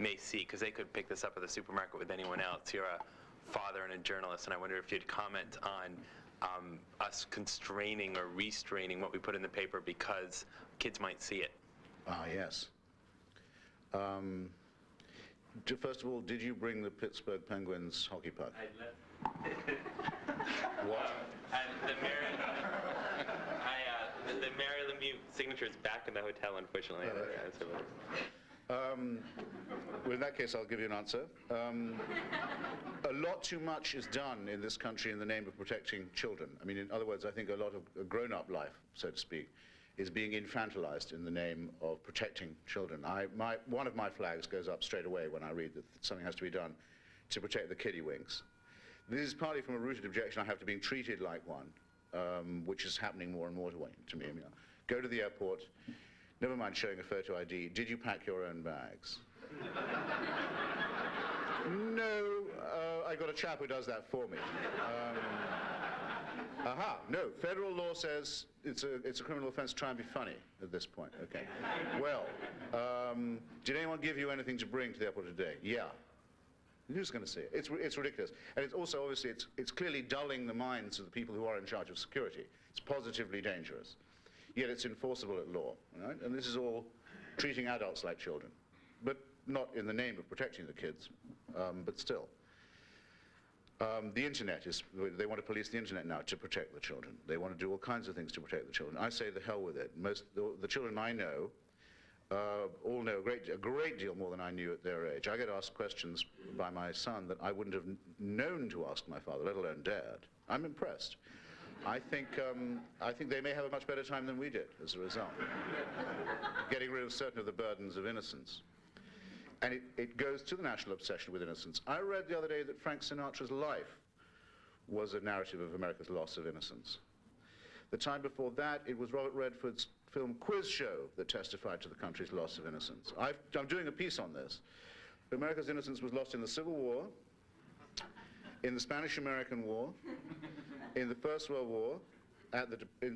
may see, because they could pick this up at the supermarket with anyone else. You're a father and a journalist, and I wonder if you'd comment on us constraining or restraining what we put in the paper because kids might see it. Ah, yes. First of all, did you bring the Pittsburgh Penguins hockey puck? I left. What? And the Mary Lemieux signature is back in the hotel, unfortunately. Well, in that case, I'll give you an answer. A lot too much is done in this country in the name of protecting children. I mean, in other words, I think a lot of grown-up life, so to speak, is being infantilized in the name of protecting children. One of my flags goes up straight away when I read that something has to be done to protect the kiddie wings. This is partly from a rooted objection I have to being treated like one, which is happening more and more to me. I mean, go to the airport, never mind showing a photo ID, did you pack your own bags? No, I got a chap who does that for me. No, federal law says it's a criminal offense to try and be funny at this point. Okay. Well, did anyone give you anything to bring to the airport today? Yeah. Who's going to see it? It's ridiculous. And it's also, obviously, it's clearly dulling the minds of the people who are in charge of security. It's positively dangerous. Yet it's enforceable at law, right? And this is all treating adults like children, but not in the name of protecting the kids, but still. The internet they want to police the internet now to protect the children. They want to do all kinds of things to protect the children. I say the hell with it. The children I know all know a great deal more than I knew at their age. I get asked questions by my son that I wouldn't have known to ask my father, let alone dared. I'm impressed. I think they may have a much better time than we did as a result, getting rid of certain of the burdens of innocence. And it goes to the national obsession with innocence. I read the other day that Frank Sinatra's life was a narrative of America's loss of innocence. The time before that, it was Robert Redford's film Quiz Show that testified to the country's loss of innocence. I'm doing a piece on this. America's innocence was lost in the Civil War, in the Spanish-American War, in the First World War,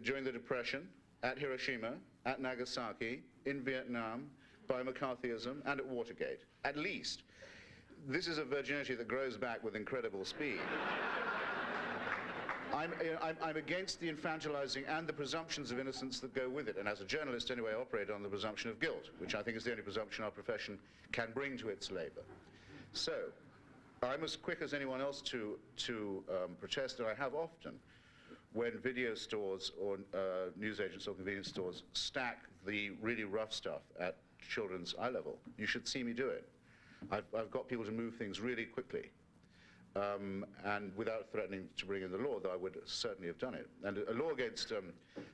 during the Depression, at Hiroshima, at Nagasaki, in Vietnam, by McCarthyism, and at Watergate, at least. This is a virginity that grows back with incredible speed. I'm against the infantilizing and the presumptions of innocence that go with it, and as a journalist anyway, I operate on the presumption of guilt, which I think is the only presumption our profession can bring to its labor. So, I'm as quick as anyone else to protest, and I have often, when video stores or newsagents or convenience stores stack the really rough stuff at children's eye level. You should see me do it. I've got people to move things really quickly, and without threatening to bring in the law, though I would certainly have done it. And a law against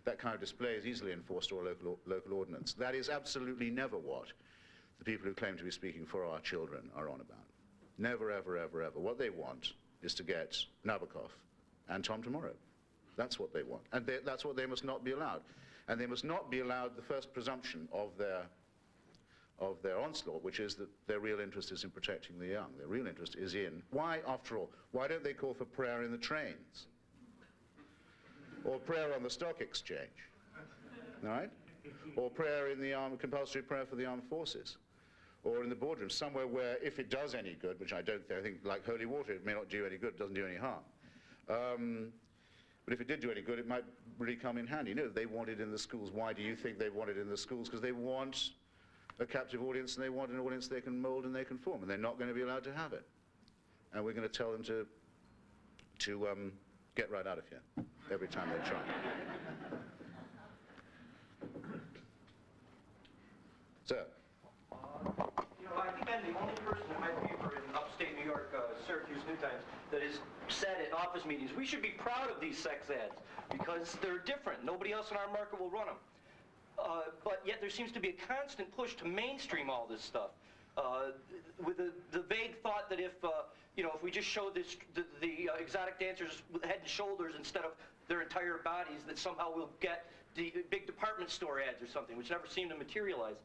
that kind of display is easily enforced, or a local ordinance. That is absolutely never what the people who claim to be speaking for our children are on about. Never, ever, ever, ever. What they want is to get Nabokov and Tom Tomorrow. That's what they want. And that's what they must not be allowed. And they must not be allowed the first presumption of their onslaught, which is that their real interest is in protecting the young. Their real interest is in, why, after all, why don't they call for prayer in the trains? Or prayer on the stock exchange, all right? Or prayer in the compulsory prayer for the armed forces? Or in the boardroom, somewhere where, if it does any good, which I don't think, I think like holy water, it may not do any good, it doesn't do any harm. But if it did do any good, it might really come in handy. No, they want it in the schools. Why do you think they want it in the schools? Because they want a captive audience, and they want an audience they can mold and they can form, and they're not going to be allowed to have it. And we're going to tell them to get right out of here every time they try. Sir? You know, I think I'm the only person in my paper in upstate New York, Syracuse New Times, that has said at office meetings, we should be proud of these sex ads because they're different. Nobody else in our market will run them. But yet there seems to be a constant push to mainstream all this stuff, with the vague thought that if we just show the exotic dancers with head and shoulders instead of their entire bodies, that somehow we'll get the big department store ads or something, which never seem to materialize.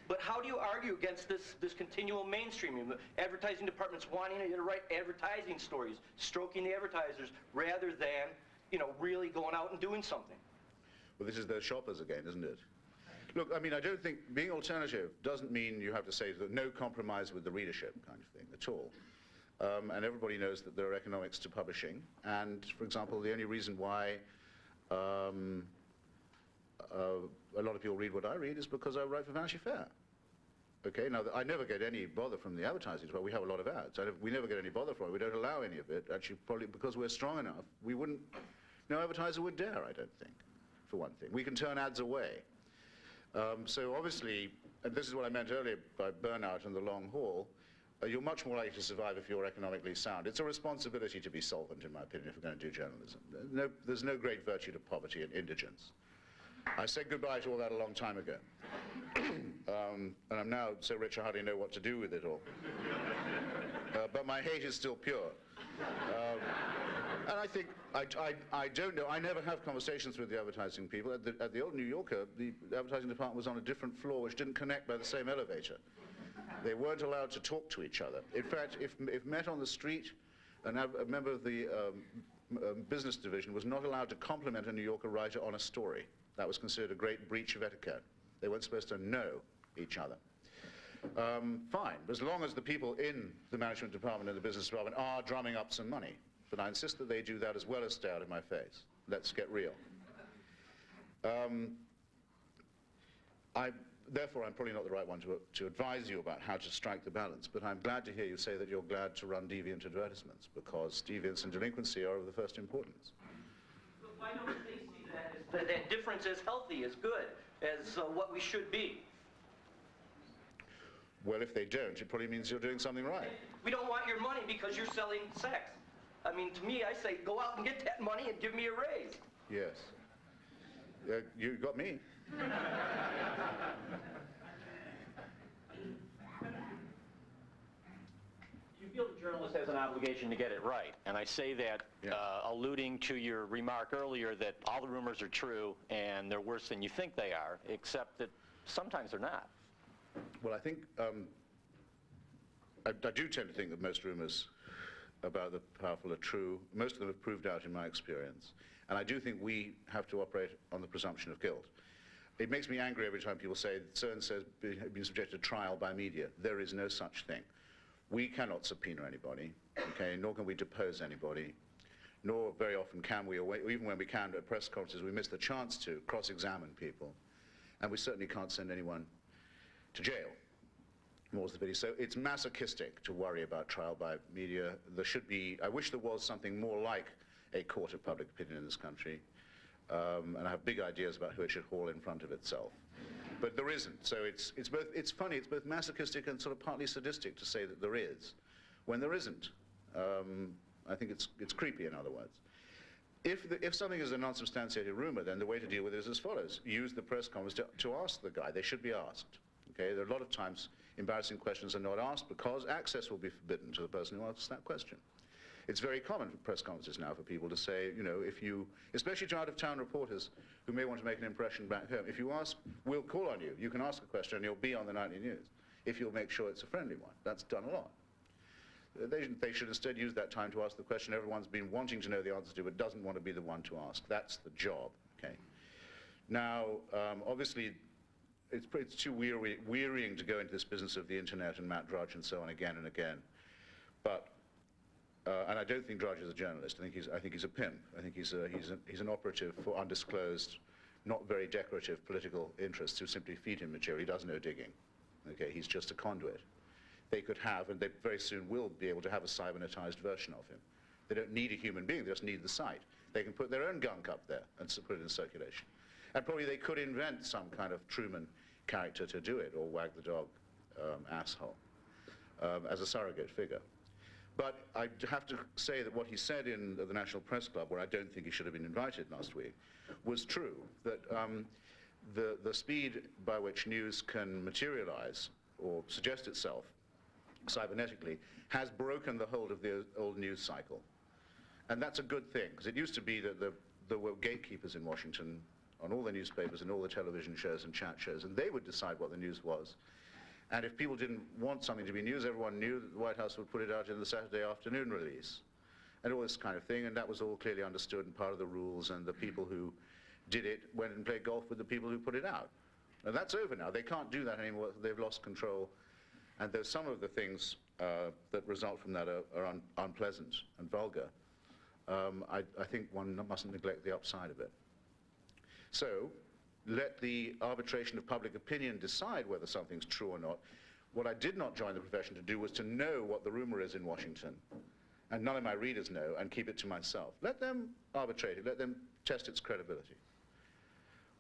But how do you argue against this continual mainstreaming? The advertising departments wanting to write advertising stories, stroking the advertisers, rather than, really going out and doing something. Well, this is their shoppers again, isn't it? Look, I mean, I don't think being alternative doesn't mean you have to say that no compromise with the readership kind of thing at all. And everybody knows that there are economics to publishing. And, for example, the only reason why a lot of people read what I read is because I write for Vanity Fair. Okay, now I never get any bother from the advertising department. We have a lot of ads. We never get any bother from it. We don't allow any of it. Actually, probably because we're strong enough, we wouldn't, no advertiser would dare, I don't think, for one thing. We can turn ads away. So obviously, and this is what I meant earlier by burnout and the long haul, you're much more likely to survive if you're economically sound. It's a responsibility to be solvent, in my opinion, if we're going to do journalism. There's no great virtue to poverty and indigence. I said goodbye to all that a long time ago. And I'm now so rich I hardly know what to do with it all. But my hate is still pure. And I think, I don't know, I never have conversations with the advertising people. At the old New Yorker, the advertising department was on a different floor which didn't connect by the same elevator. They weren't allowed to talk to each other. In fact, if met on the street, a member of the business division was not allowed to compliment a New Yorker writer on a story. That was considered a great breach of etiquette. They weren't supposed to know each other. Fine, as long as the people in the management department and the business department are drumming up some money. But I insist that they do that as well as stay out of my face. Let's get real. Therefore, I'm probably not the right one to advise you about how to strike the balance, but I'm glad to hear you say that you're glad to run deviant advertisements, because deviance and delinquency are of the first importance. But why don't they see that as that difference as healthy, as good, as what we should be? Well, if they don't, it probably means you're doing something right. We don't want your money because you're selling sex. I mean, to me, I say, go out and get that money and give me a raise. Yes. You got me. You feel the journalist has an obligation to get it right, and I say that alluding to your remark earlier that all the rumors are true and they're worse than you think they are, except that sometimes they're not. Well, I think, I do tend to think that most rumors about the powerful are true. Most of them have proved out in my experience. And I do think we have to operate on the presumption of guilt. It makes me angry every time people say, so-and-so has been subjected to trial by media. There is no such thing. We cannot subpoena anybody, okay, nor can we depose anybody, nor very often can we, or even when we can at press conferences, we miss the chance to cross-examine people. And we certainly can't send anyone to jail. More's the pity. So it's masochistic to worry about trial by media. There should be, I wish there was something more like a court of public opinion in this country. And I have big ideas about who it should haul in front of itself. But there isn't. So it's funny, it's both masochistic and sort of partly sadistic to say that there is, when there isn't. I think it's creepy, in other words. If something is a non-substantiated rumor, then the way to deal with it is as follows. Use the press conference to ask the guy. They should be asked. Okay? There are a lot of times embarrassing questions are not asked because access will be forbidden to the person who asks that question. It's very common for press conferences now for people to say, you know, if you, especially to out-of-town reporters who may want to make an impression back home, if you ask, we'll call on you. You can ask a question and you'll be on the nightly news if you'll make sure it's a friendly one. That's done a lot. They should instead use that time to ask the question everyone's been wanting to know the answer to but doesn't want to be the one to ask. That's the job, okay? Now, obviously, it's too wearying to go into this business of the internet and Matt Drudge and so on again and again. But, and I don't think Drudge is a journalist. I think he's a pimp. I think he's an operative for undisclosed, not very decorative political interests who simply feed him material. He does no digging. Okay, he's just a conduit. They could have, and they very soon will be able to have a cybernetized version of him. They don't need a human being, they just need the site. They can put their own gunk up there and put it in circulation. And probably they could invent some kind of Truman character to do it, or Wag the Dog asshole, as a surrogate figure. But I have to say that what he said in the National Press Club, where I don't think he should have been invited last week, was true, that the speed by which news can materialize or suggest itself cybernetically has broken the hold of the old news cycle. And that's a good thing, because it used to be that there were gatekeepers in Washington on all the newspapers and all the television shows and chat shows, and they would decide what the news was. And if people didn't want something to be news, everyone knew that the White House would put it out in the Saturday afternoon release, and all this kind of thing, and that was all clearly understood and part of the rules, and the people who did it went and played golf with the people who put it out. And that's over now. They can't do that anymore. They've lost control. And though some of the things that result from that are unpleasant and vulgar, I think one mustn't neglect the upside of it. So let the arbitration of public opinion decide whether something's true or not. What I did not join the profession to do was to know what the rumor is in Washington, and none of my readers know, and keep it to myself. Let them arbitrate it. Let them test its credibility.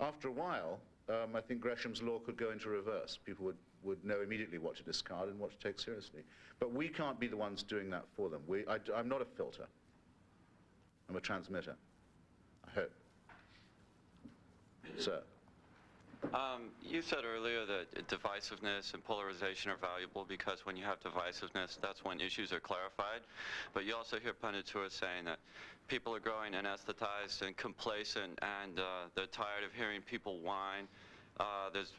After a while, I think Gresham's law could go into reverse. People would know immediately what to discard and what to take seriously. But we can't be the ones doing that for them. I'm not a filter. I'm a transmitter. I hope. Sir. You said earlier that divisiveness and polarization are valuable because when you have divisiveness, that's when issues are clarified. But you also hear pundits who are saying that people are growing anesthetized and complacent, and they're tired of hearing people whine. There's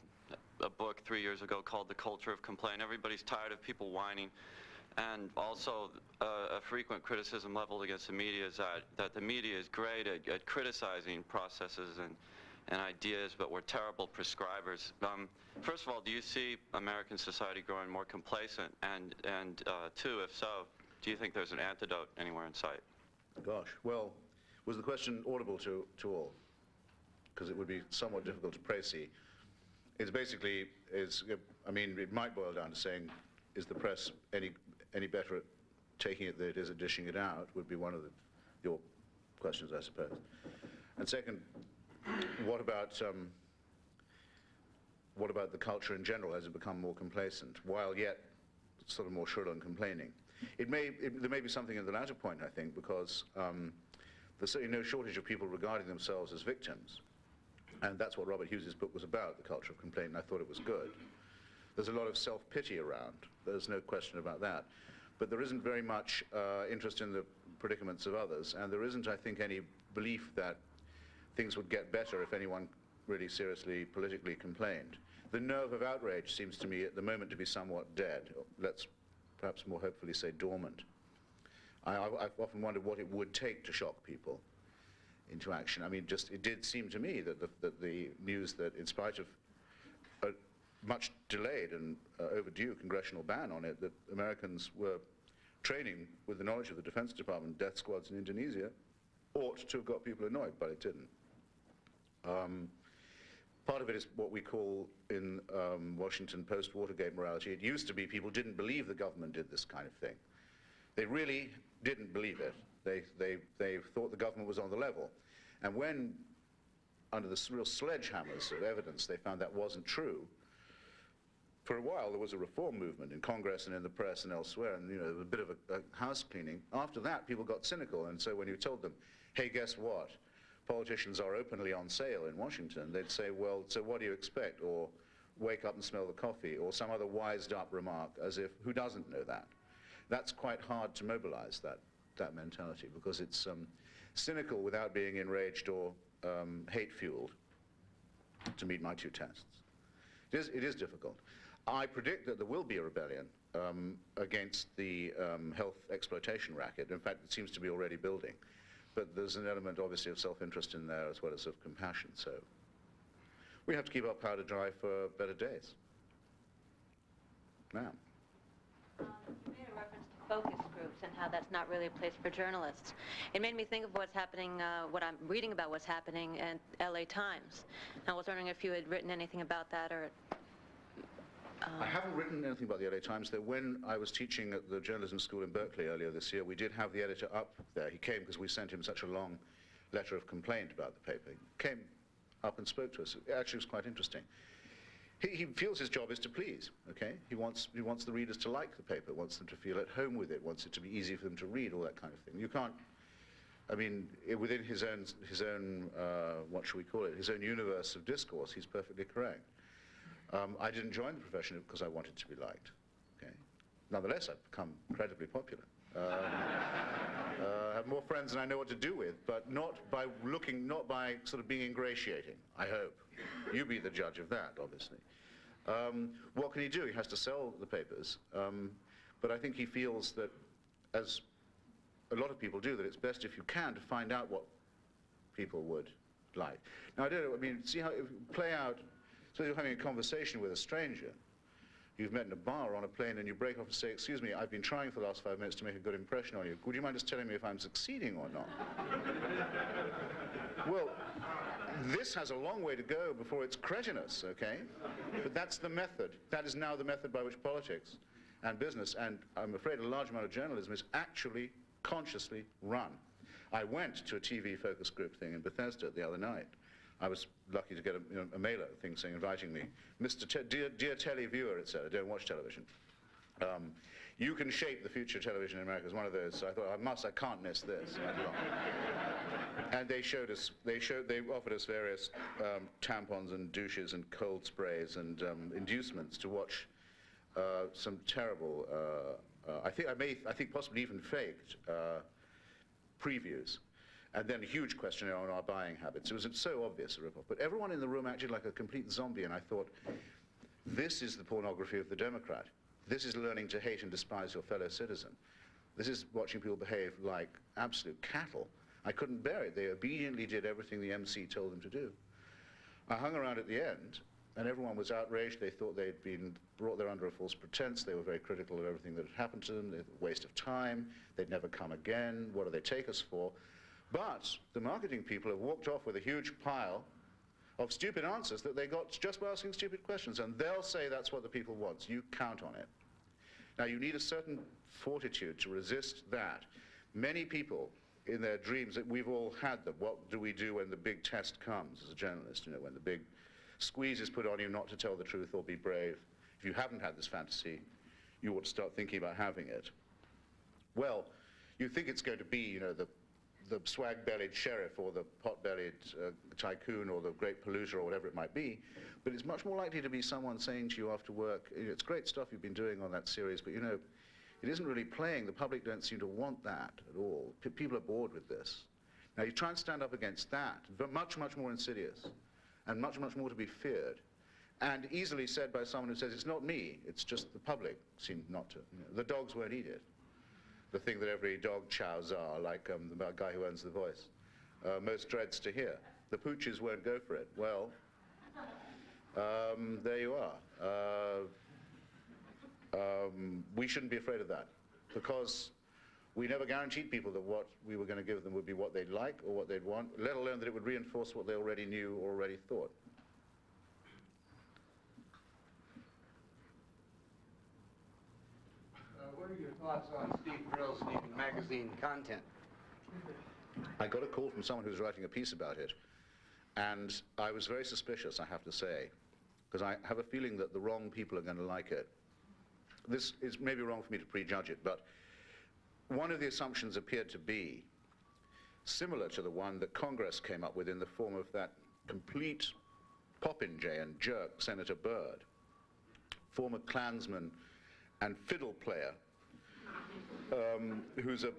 a book 3 years ago called The Culture of Complaint. Everybody's tired of people whining. And also, a frequent criticism leveled against the media is that the media is great at criticizing processes and ideas, but we're terrible prescribers. First of all, do you see American society growing more complacent? And two, if so, do you think there's an antidote anywhere in sight? Gosh, well, was the question audible to all? Because it would be somewhat difficult to précis. It's basically, I mean, it might boil down to saying, is the press any better at taking it than it is at dishing it out, would be one of your questions, I suppose. And second, what about the culture in general? Has it become more complacent, while yet sort of more shrill and complaining? There may be something in the latter point, I think, because there's certainly no shortage of people regarding themselves as victims. And that's what Robert Hughes's book was about, The Culture of Complaint, and I thought it was good. There's a lot of self-pity around. There's no question about that. But there isn't very much interest in the predicaments of others, and there isn't, I think, any belief that things would get better if anyone really seriously politically complained. The nerve of outrage seems to me at the moment to be somewhat dead. Let's perhaps more hopefully say dormant. I've often wondered what it would take to shock people into action. I mean, just it did seem to me that the news that in spite of a much delayed and overdue congressional ban on it, that Americans were training with the knowledge of the Defense Department death squads in Indonesia ought to have got people annoyed, but it didn't. Part of it is what we call in Washington post-Watergate morality. It used to be people didn't believe the government did this kind of thing. They really didn't believe it. They thought the government was on the level. And when, under the real sledgehammers of evidence, they found that wasn't true, for a while there was a reform movement in Congress and in the press and elsewhere, and there was a bit of a house cleaning. After that, people got cynical, and so when you told them, hey, guess what? Politicians are openly on sale in Washington, they'd say, well, so what do you expect? Or wake up and smell the coffee, or some other wised up remark, as if, who doesn't know that? That's quite hard to mobilize, that mentality, because it's cynical without being enraged or hate-fueled, to meet my two tests. It is difficult. I predict that there will be a rebellion against the health exploitation racket. In fact, it seems to be already building. But there's an element, obviously, of self-interest in there as well as of compassion. So we have to keep our powder dry for better days. Ma'am. You made a reference to focus groups and how that's not really a place for journalists. It made me think of what's happening, what I'm reading about what's happening in LA Times. I was wondering if you had written anything about that, or... I haven't written anything about the LA Times, though when I was teaching at the journalism school in Berkeley earlier this year, we did have the editor up there. He came because we sent him such a long letter of complaint about the paper. He came up and spoke to us. It actually was quite interesting. He feels his job is to please, okay? He wants the readers to like the paper, wants them to feel at home with it, wants it to be easy for them to read, all that kind of thing. You can't, I mean, within his own what should we call it, his own universe of discourse, he's perfectly correct. I didn't join the profession because I wanted to be liked, okay? Nonetheless, I've become incredibly popular. I have more friends than I know what to do with, but not by sort of being ingratiating, I hope. You be the judge of that, obviously. What can he do? He has to sell the papers. But I think he feels that, as a lot of people do, that it's best if you can to find out what people would like. Now, I don't know, I mean, see how, play out, so you're having a conversation with a stranger you've met in a bar or on a plane, and you break off and say, excuse me, I've been trying for the last 5 minutes to make a good impression on you. Would you mind just telling me if I'm succeeding or not? Well, This has a long way to go before it's cretinous, okay? But that's the method. That is now the method by which politics and business, and I'm afraid a large amount of journalism, is actually consciously run. I went to a TV focus group thing in Bethesda the other night. I was lucky to get a mailer thing saying, inviting me. Dear telly viewer, etc., don't watch television. You can shape the future of television in America. It's one of those. So I thought, I can't miss this. And they offered us various tampons and douches and cold sprays and inducements to watch some terrible, I think possibly even faked previews. And then a huge questionnaire on our buying habits. It was so obvious a ripoff. But everyone in the room acted like a complete zombie, and I thought, this is the pornography of the Democrat. This is learning to hate and despise your fellow citizen. This is watching people behave like absolute cattle. I couldn't bear it. They obediently did everything the MC told them to do. I hung around at the end, and everyone was outraged. They thought they'd been brought there under a false pretense. They were very critical of everything that had happened to them. A waste of time. They'd never come again. What do they take us for? But the marketing people have walked off with a huge pile of stupid answers that they got just by asking stupid questions, and they'll say that's what the people want. You count on it. Now, you need a certain fortitude to resist that. Many people, in their dreams, we've all had them. What do we do when the big test comes as a journalist? You know, when the big squeeze is put on you not to tell the truth or be brave. If you haven't had this fantasy, you ought to start thinking about having it. Well, you think it's going to be, you know, the swag-bellied sheriff or the pot-bellied tycoon or the great polluter or whatever it might be, but it's much more likely to be someone saying to you after work, it's great stuff you've been doing on that series, but you know, it isn't really playing. The public don't seem to want that at all. People are bored with this. Now you try and stand up against that, but much, much more insidious and much, much more to be feared, and easily said by someone who says, it's not me, it's just the public seem not to. You know, the dogs won't eat it. The thing that every dog chows are, like the guy who owns The Voice, most dreads to hear. The pooches won't go for it. Well, there you are. We shouldn't be afraid of that, because we never guaranteed people that what we were going to give them would be what they'd like or what they'd want, let alone that it would reinforce what they already knew or already thought. What are your thoughts on Steve Brill's new magazine content? I got a call from someone who was writing a piece about it, and I was very suspicious, I have to say, because I have a feeling that the wrong people are going to like it. This is maybe wrong for me to prejudge it, but one of the assumptions appeared to be similar to the one that Congress came up with in the form of that complete popinjay and jerk Senator Byrd, former Klansman and fiddle player, who's a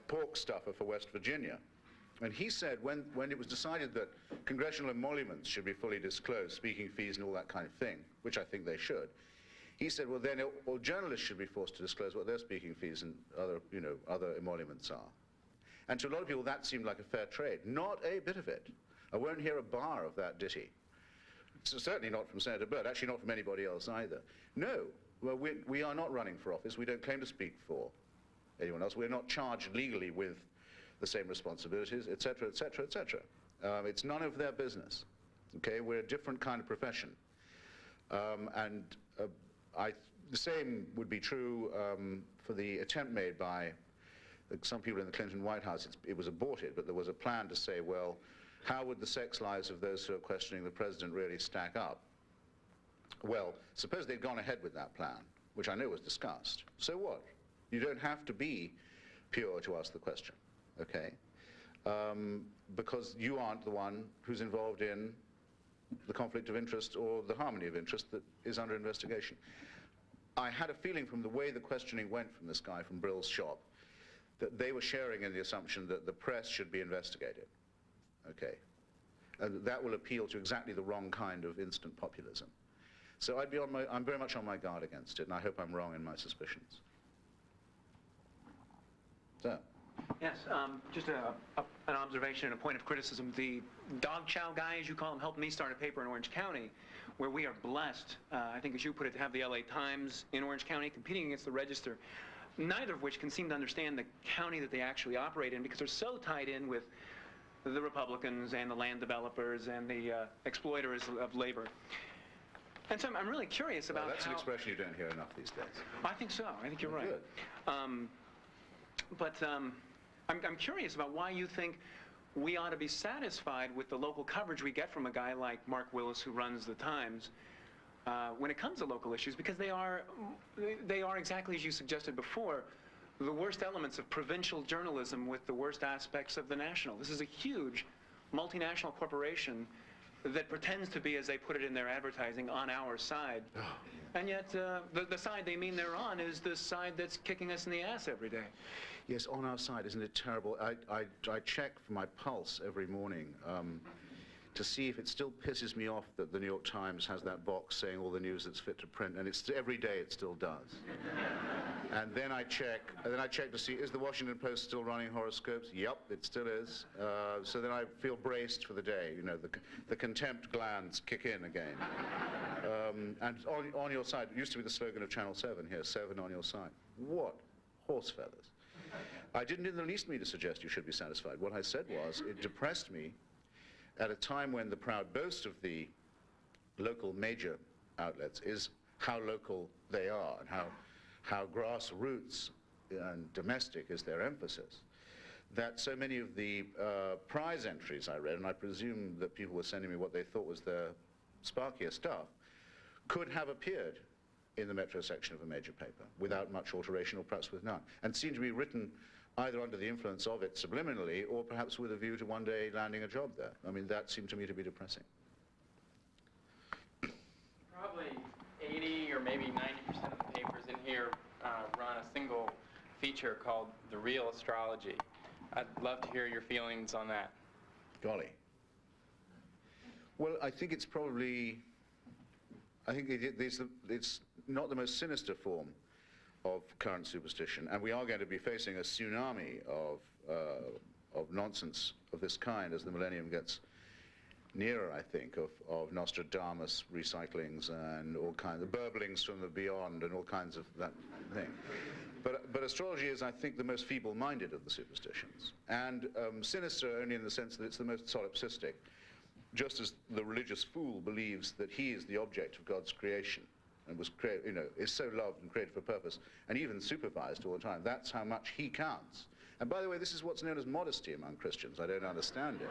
pork stuffer for West Virginia. And he said when it was decided that congressional emoluments should be fully disclosed, speaking fees and all that kind of thing, which I think they should, he said, well, then all journalists should be forced to disclose what their speaking fees and other emoluments are. And to a lot of people, that seemed like a fair trade. Not a bit of it. I won't hear a bar of that ditty. Certainly not from Senator Byrd, actually not from anybody else either. No. Well, we are not running for office. We don't claim to speak for anyone else. We're not charged legally with the same responsibilities, et cetera, et cetera, et cetera. It's none of their business. Okay, we're a different kind of profession. The same would be true for the attempt made by some people in the Clinton White House. It was aborted, but there was a plan to say, well, how would the sex lives of those who are questioning the president really stack up? Well, suppose they'd gone ahead with that plan, which I know was discussed. So what? You don't have to be pure to ask the question, okay? Because you aren't the one who's involved in the conflict of interest or the harmony of interest that is under investigation. I had a feeling from the way the questioning went from this guy from Brill's shop that they were sharing in the assumption that the press should be investigated, okay? And that will appeal to exactly the wrong kind of instant populism. So I'm very much on my guard against it, and I hope I'm wrong in my suspicions. So. Yes, just an observation and a point of criticism. The dog chow guy, as you call him, helped me start a paper in Orange County, where we are blessed, I think as you put it, to have the LA Times in Orange County competing against the Register, neither of which can seem to understand the county that they actually operate in, because they're so tied in with the Republicans and the land developers and the exploiters of labor. And so I'm really curious about that's an expression you don't hear enough these days. I think so. I think you're right. Good. But I'm curious about why you think we ought to be satisfied with the local coverage we get from a guy like Mark Willis, who runs the Times, when it comes to local issues, because they are exactly as you suggested before, the worst elements of provincial journalism with the worst aspects of the national. This is a huge multinational corporation that pretends to be, as they put it in their advertising, on our side. And yet, the side they mean they're on is the side that's kicking us in the ass every day. Yes, on our side, isn't it terrible? I check for my pulse every morning to see if it still pisses me off that the New York Times has that box saying all the news that's fit to print, and it's every day it still does. And then I check to see, is the Washington Post still running horoscopes? Yep, it still is. So then I feel braced for the day. You know, the contempt glands kick in again. And on your side, it used to be the slogan of Channel 7 here, 7 on your side. What horse feathers. I didn't in the least mean to suggest you should be satisfied. What I said was, it depressed me at a time when the proud boast of the local major outlets is how local they are and how grassroots and domestic is their emphasis, that so many of the prize entries I read, and I presume that people were sending me what they thought was their sparkier stuff, could have appeared in the Metro section of a major paper without much alteration or perhaps with none, and seemed to be written either under the influence of it subliminally or perhaps with a view to one day landing a job there. I mean, that seemed to me to be depressing. Probably 80 or maybe 90% of the papers in here run a single feature called The Real Astrology. I'd love to hear your feelings on that. Golly. Well, I think it's probably, it's not the most sinister form of current superstition, and we are going to be facing a tsunami of nonsense of this kind as the millennium gets nearer, I think, of Nostradamus recyclings and all kinds of burblings from the beyond and all kinds of that thing. But astrology is, I think, the most feeble-minded of the superstitions, and sinister only in the sense that it's the most solipsistic, just as the religious fool believes that he is the object of God's creation and was is so loved and created for purpose and even supervised all the time. That's how much he counts. And by the way, this is what's known as modesty among Christians. I don't understand it,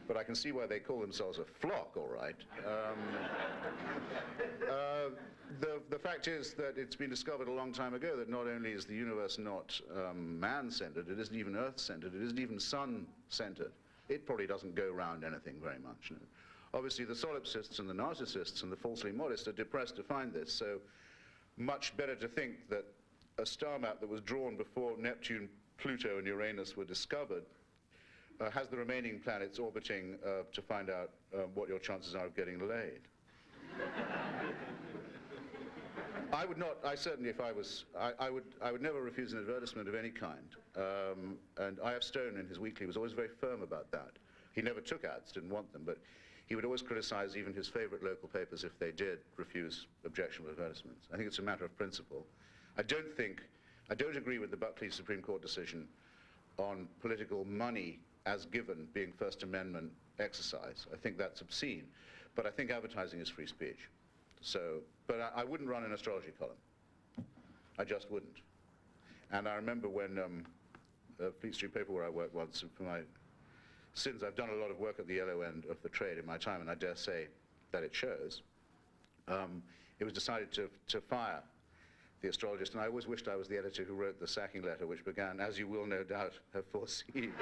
but I can see why they call themselves a flock, all right. The fact is that it's been discovered a long time ago that not only is the universe not man-centered, it isn't even earth-centered, it isn't even sun-centered. It probably doesn't go around anything very much. No. Obviously, the solipsists and the narcissists and the falsely modest are depressed to find this, so much better to think that a star map that was drawn before Neptune, Pluto, and Uranus were discovered has the remaining planets orbiting to find out what your chances are of getting laid. I would not, I certainly, if I was, I would never refuse an advertisement of any kind. And I.F. Stone in his weekly was always very firm about that. He never took ads, didn't want them, but he would always criticize even his favorite local papers if they did refuse objectionable advertisements. I think it's a matter of principle. I don't agree with the Buckley Supreme Court decision on political money as given being First Amendment exercise. I think that's obscene, but I think advertising is free speech. So, but I wouldn't run an astrology column. I just wouldn't. And I remember when Fleet Street paper where I worked once, for my sins, I've done a lot of work at the yellow end of the trade in my time, and I dare say that it shows. It was decided to fire the astrologist, and I always wished I was the editor who wrote the sacking letter, which began, as you will no doubt have foreseen.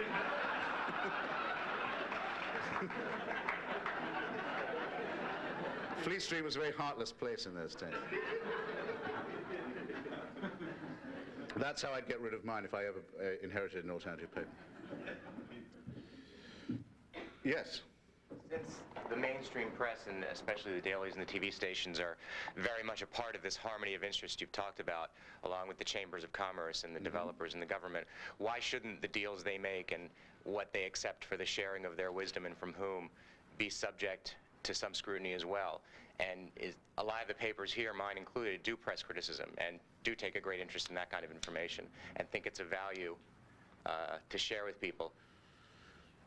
Fleet Street was a very heartless place in those days. That's how I'd get rid of mine if I ever inherited an alternative paper. Yes? Since the mainstream press, and especially the dailies and the TV stations, are very much a part of this harmony of interest you've talked about, along with the chambers of commerce and the developers and the government, why shouldn't the deals they make and what they accept for the sharing of their wisdom and from whom be subject to some scrutiny as well? And a lot of the papers here, mine included, do press criticism and do take a great interest in that kind of information and think it's a value to share with people.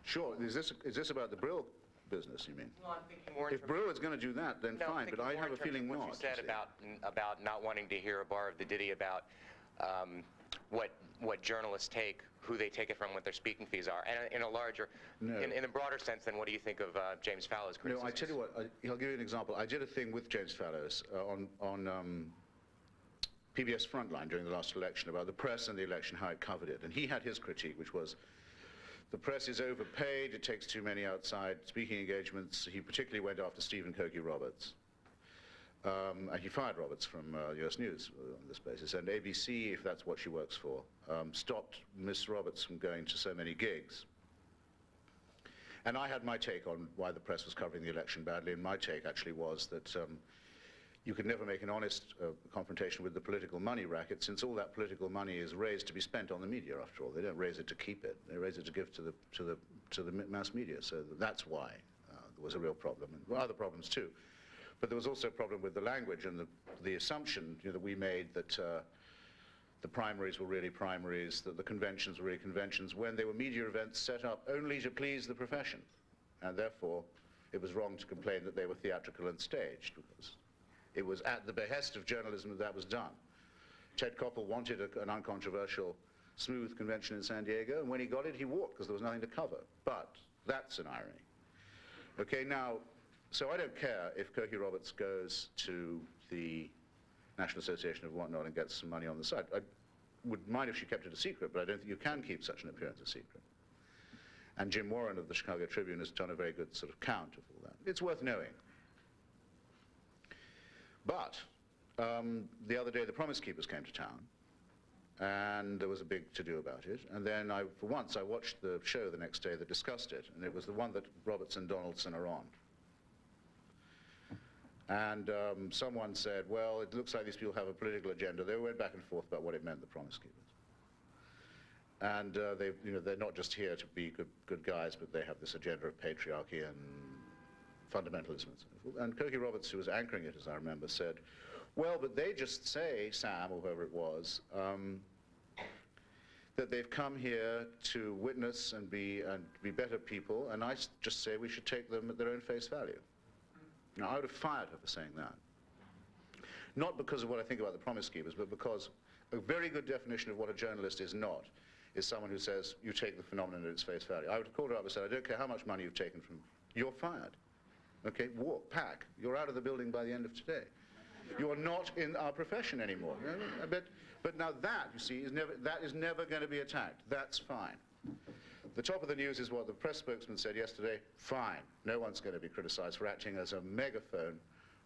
Sure. Is this about the Brill business, you mean? Well, I'm thinking more in If terms Brill is going to do that, then No, I'm fine, but thinking I more have in a terms feeling of what not. you said about not wanting to hear a bar of the ditty about what journalists take, who they take it from, what their speaking fees are, and in a larger, in a broader sense, then what do you think of James Fallow's criticisms? No, I tell you what, I'll give you an example. I did a thing with James Fallows on PBS Frontline during the last election about the press and the election, how it covered it, and he had his critique, which was the press is overpaid, it takes too many outside speaking engagements. He particularly went after Stephen Cokie Roberts. And he fired Roberts from US News on this basis. And ABC, if that's what she works for, stopped Miss Roberts from going to so many gigs. And I had my take on why the press was covering the election badly, and my take actually was that you could never make an honest confrontation with the political money racket, since all that political money is raised to be spent on the media, after all. They don't raise it to keep it. They raise it to give to the mass media. So that's why there was a real problem, and other problems too. But there was also a problem with the language and the assumption that we made that the primaries were really primaries, that the conventions were really conventions, when they were media events set up only to please the profession. And therefore, it was wrong to complain that they were theatrical and staged, because it was at the behest of journalism that was done. Ted Koppel wanted an uncontroversial, smooth convention in San Diego, and when he got it, he walked, because there was nothing to cover. But that's an irony. Okay, now, so I don't care if Cokie Roberts goes to the National Association of Whatnot and gets some money on the side. I would mind if she kept it a secret, but I don't think you can keep such an appearance a secret. And Jim Warren of the Chicago Tribune has done a very good sort of count of all that. It's worth knowing. But the other day, the Promise Keepers came to town, and there was a big to-do about it. And then, for once, I watched the show the next day that discussed it, and it was the one that Roberts and Donaldson are on. And someone said, well, it looks like these people have a political agenda. They went back and forth about what it meant, the Promise Keepers. And they're not just here to be good guys, but they have this agenda of patriarchy and fundamentalism and so forth. And Cokie Roberts, who was anchoring it, as I remember, said, well, but they just say, Sam, or whoever it was, that they've come here to witness and be better people, and I just say we should take them at their own face value. Now, I would have fired her for saying that. Not because of what I think about the Promise Keepers, but because a very good definition of what a journalist is not is someone who says, you take the phenomenon at its face value. I would have called her up and said, I don't care how much money you've taken from, you're fired. Okay, walk, pack. You're out of the building by the end of today. You're not in our profession anymore. You know? But now that, you see, that is never going to be attacked. That's fine. The top of the news is what the press spokesman said yesterday. Fine. No one's going to be criticized for acting as a megaphone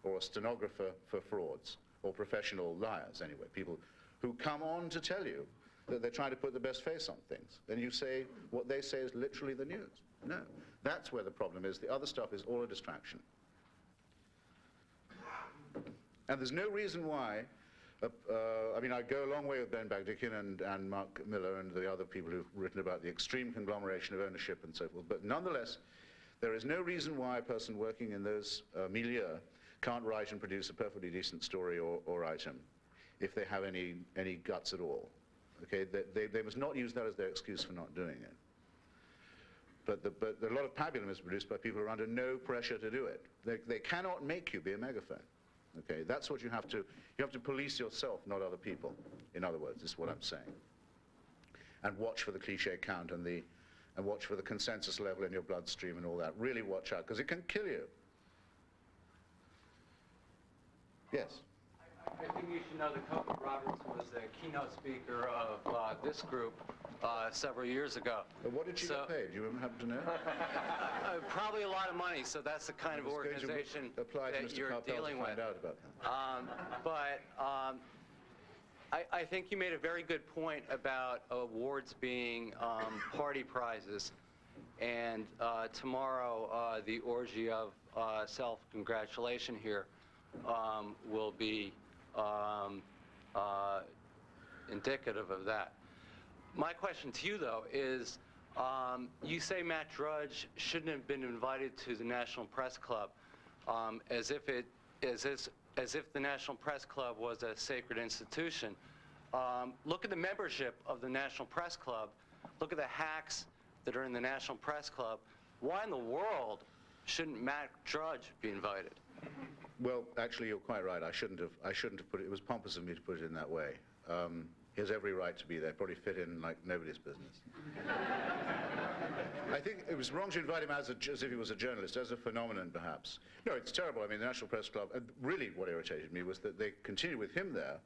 or a stenographer for frauds, or professional liars, anyway, people who come on to tell you that they're trying to put the best face on things. Then you say what they say is literally the news. No. That's where the problem is. The other stuff is all a distraction. And there's no reason why, I mean, I go a long way with Ben Bagdikian and Mark Miller and the other people who've written about the extreme conglomeration of ownership and so forth, but nonetheless, there is no reason why a person working in those milieu can't write and produce a perfectly decent story or item if they have any guts at all. Okay, they must not use that as their excuse for not doing it. But a lot of pabulum is produced by people who are under no pressure to do it. They cannot make you be a megaphone. Okay, that's what you have to police yourself, not other people. In other words, is what I'm saying. And watch for the cliche count and watch for the consensus level in your bloodstream and all that. Really watch out, because it can kill you. Yes. I think you should know that Cokie Roberts was the keynote speaker of this group several years ago. What did she get paid? Do you happen to know? Probably a lot of money, so that's the kind of organization that you're dealing with. I think you made a very good point about awards being party prizes. And tomorrow, the orgy of self-congratulation here will be indicative of that. My question to you, though, is you say Matt Drudge shouldn't have been invited to the National Press Club, as if the National Press Club was a sacred institution. Look at the membership of the National Press Club. Look at the hacks that are in the National Press Club, why in the world shouldn't Matt Drudge be invited? Well, actually, you're quite right. I shouldn't have put it. It was pompous of me to put it in that way. He has every right to be there. Probably fit in like nobody's business. I think it was wrong to invite him as if he was a journalist, as a phenomenon, perhaps. No, it's terrible. I mean, the National Press Club. Really, what irritated me was that they continued with him there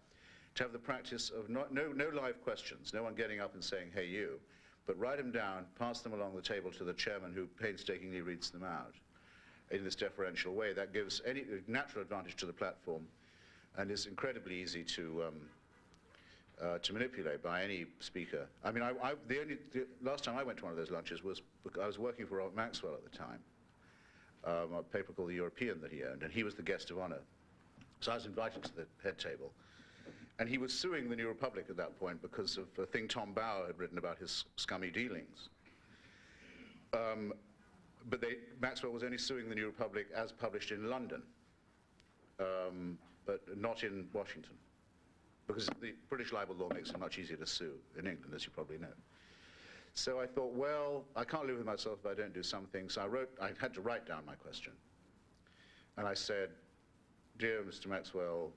to have the practice of no live questions, no one getting up and saying, "Hey, you," but write them down, pass them along the table to the chairman, who painstakingly reads them out in this deferential way. That gives any natural advantage to the platform and is incredibly easy to manipulate by any speaker. I mean, the last time I went to one of those lunches was, I was working for Robert Maxwell at the time, a paper called The European that he owned, and he was the guest of honor. So I was invited to the head table, and he was suing the New Republic at that point because of a thing Tom Bauer had written about his scummy dealings. But Maxwell was only suing the New Republic as published in London, but not in Washington, because the British libel law makes it much easier to sue in England, as you probably know. So I thought, well, I can't live with myself if I don't do something. So I had to write down my question. And I said, "Dear Mr. Maxwell,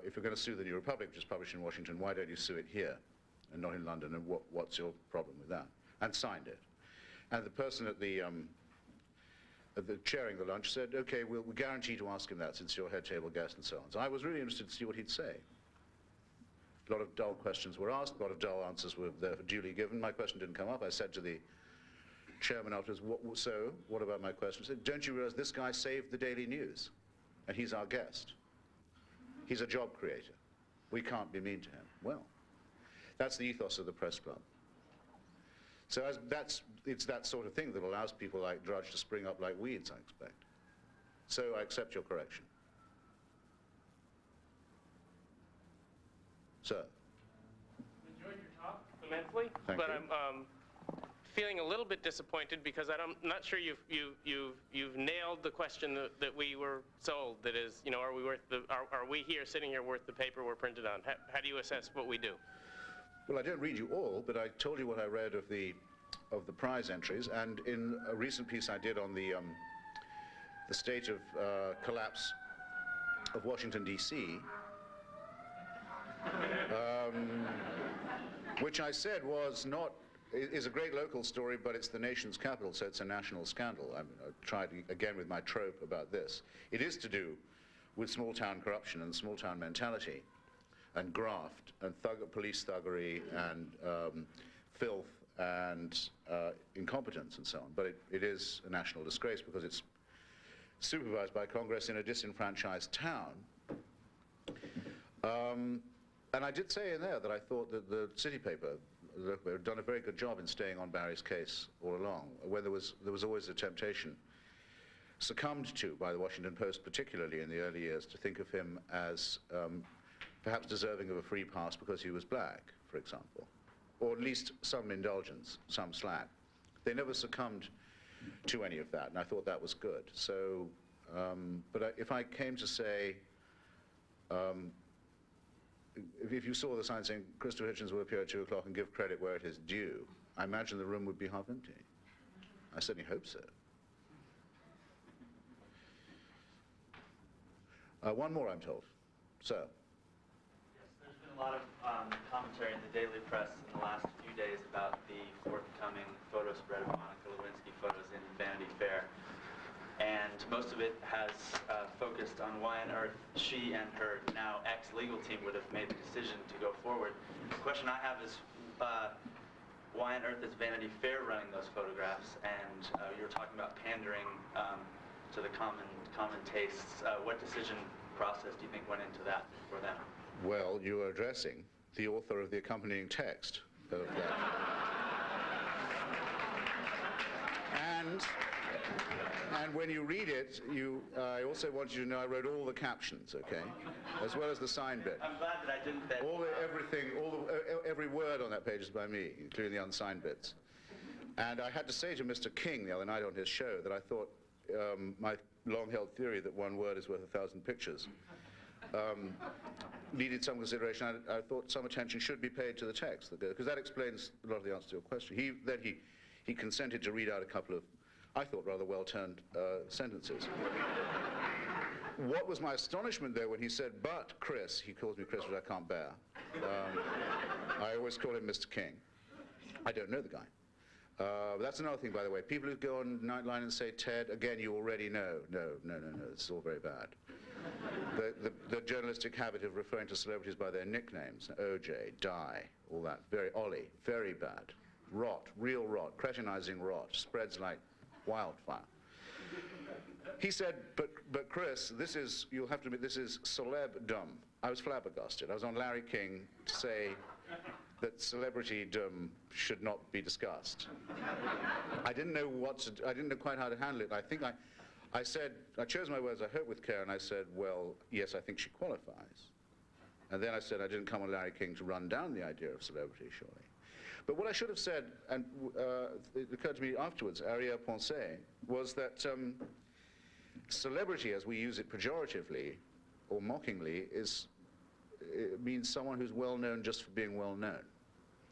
if you're going to sue the New Republic, which is published in Washington, why don't you sue it here and not in London? And what's your problem with that?" And signed it. And the person at the chairing the lunch said, "Okay, we'll guarantee to ask him that since you're head table guest," and so on. So I was really interested to see what he'd say. A lot of dull questions were asked, a lot of dull answers were duly given. My question didn't come up. I said to the chairman afterwards, what about my question? He said, "Don't you realize this guy saved the Daily News? And he's our guest. He's a job creator. We can't be mean to him." Well, that's the ethos of the press club. So it's that sort of thing that allows people like Drudge to spring up like weeds, I expect. So I accept your correction. Sir. Enjoyed your talk immensely, Thank but you. I'm feeling a little bit disappointed because I'm not sure you've nailed the question that we were sold. That is, you know, are we here sitting here worth the paper we're printed on? How do you assess what we do? Well, I don't read you all, but I told you what I read of the prize entries, and in a recent piece I did on the state of collapse of Washington, D.C., which I said is a great local story, but it's the nation's capital, so it's a national scandal. I tried again with my trope about this. It is to do with small-town corruption and small-town mentality and graft and police thuggery and filth and incompetence and so on. But it is a national disgrace because it's supervised by Congress in a disenfranchised town. And I did say in there that I thought that the city paper had done a very good job in staying on Barry's case all along, where there was always a temptation, succumbed to by the Washington Post, particularly in the early years, to think of him as perhaps deserving of a free pass because he was black, for example, or at least some indulgence, some slack. They never succumbed to any of that, and I thought that was good. So, but if I came to say, if you saw the sign saying Christopher Hitchens will appear at 2 o'clock and give credit where it is due, I imagine the room would be half empty. I certainly hope so. One more, I'm told. Sir. Yes, there's been a lot of commentary in the daily press in the last few days about the forthcoming photo spread of Monica Lewinsky photos in Vanity Fair. And most of it has focused on why on earth she and her now ex-legal team would have made the decision to go forward. The question I have is, why on earth is Vanity Fair running those photographs? And you were talking about pandering to the common tastes. What decision process do you think went into that for them? Well, you are addressing the author of the accompanying text of that. And when you read it, I also want you to know I wrote all the captions, okay, as well as the sign bit. I'm glad that I didn't. Every word on that page is by me, including the unsigned bits. And I had to say to Mr. King the other night on his show that I thought my long-held theory that one word is worth 1,000 pictures needed some consideration. I thought some attention should be paid to the text, because that explains a lot of the answer to your question. he consented to read out a couple of, I thought, rather well-turned sentences. What was my astonishment, though, when he said, "But Chris," he calls me Chris, which I can't bear. I always call him Mr. King. I don't know the guy. That's another thing, by the way. People who go on Nightline and say Ted, again, you already know. No, it's all very bad. The journalistic habit of referring to celebrities by their nicknames, OJ, Di, all that, Ollie, very bad. Rot, real rot, cretinizing rot, spreads like wildfire. He said, but Chris, this is, you'll have to admit, this is celeb-dom. I was flabbergasted. I was on Larry King to say that celebrity-dom should not be discussed. I didn't know I didn't know quite how to handle it. I think I said, I chose my words, I hope with care, and I said, well, yes, I think she qualifies. And then I said I didn't come on Larry King to run down the idea of celebrity, surely. But what I should have said, and it occurred to me afterwards, arrière-pensée, was that celebrity, as we use it pejoratively or mockingly, it means someone who's well-known just for being well-known.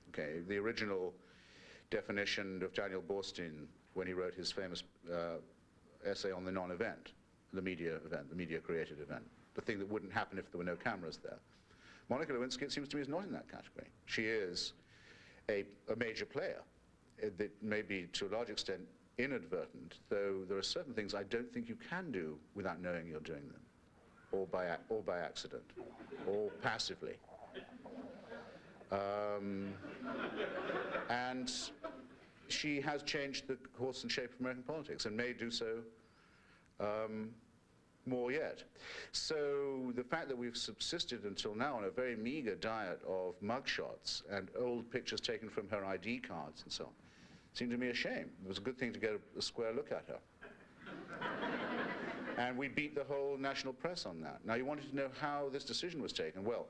Okay, the original definition of Daniel Boorstin when he wrote his famous essay on the non-event, the media event, the media-created event, the thing that wouldn't happen if there were no cameras there. Monica Lewinsky, it seems to me, is not in that category. She is a major player. That may be, to a large extent, inadvertent, though there are certain things I don't think you can do without knowing you're doing them, or by accident, or passively. And she has changed the course and shape of American politics, and may do so more yet. So the fact that we've subsisted until now on a very meager diet of mugshots and old pictures taken from her ID cards and so on seemed to me a shame. It was a good thing to get a square look at her. And we beat the whole national press on that. Now, you wanted to know how this decision was taken. Well,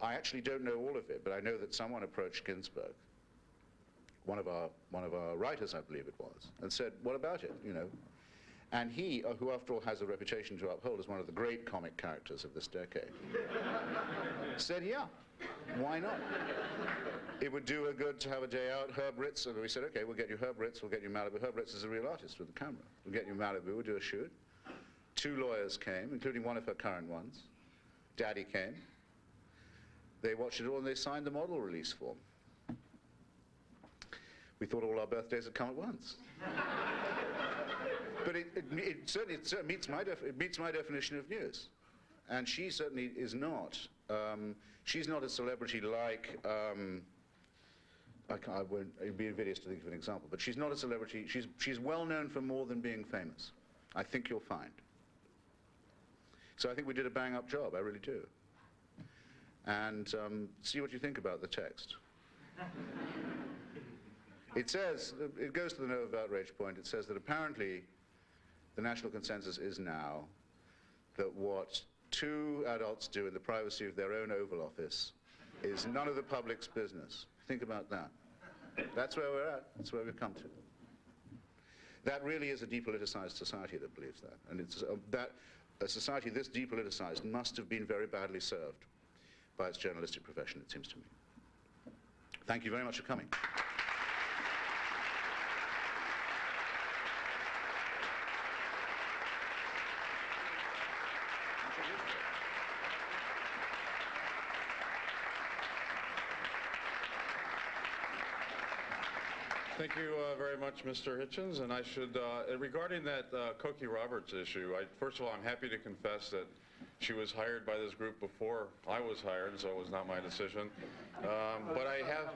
I actually don't know all of it, but I know that someone approached Ginsburg, one of our writers, I believe it was, and said, what about it, you know? And he, who after all has a reputation to uphold as one of the great comic characters of this decade, said, yeah, why not? It would do her good to have a day out. Herb Ritz, and we said, okay, we'll get you Herb Ritz, we'll get you Malibu. Herb Ritz is a real artist with a camera. We'll get you Malibu, we'll do a shoot. 2 lawyers came, including one of her current ones. Daddy came. They watched it all and they signed the model release form. We thought all our birthdays had come at once. But it certainly meets my definition of news. And she certainly is not. She's not a celebrity like, it'd be invidious to think of an example, but she's not a celebrity. She's well known for more than being famous. I think you'll find. So I think we did a bang-up job, I really do. And see what you think about the text. It says, it goes to the note of outrage point, it says that apparently the national consensus is now that what 2 adults do in the privacy of their own Oval Office is none of the public's business. Think about that. That's where we're at. That's where we've come to. That really is a depoliticized society that believes that. And it's that a society this depoliticized must have been very badly served by its journalistic profession, it seems to me. Thank you very much for coming. Thank you very much, Mr. Hitchens. And I should, regarding that Cokie Roberts issue, first of all, I'm happy to confess that she was hired by this group before I was hired, so it was not my decision. But I have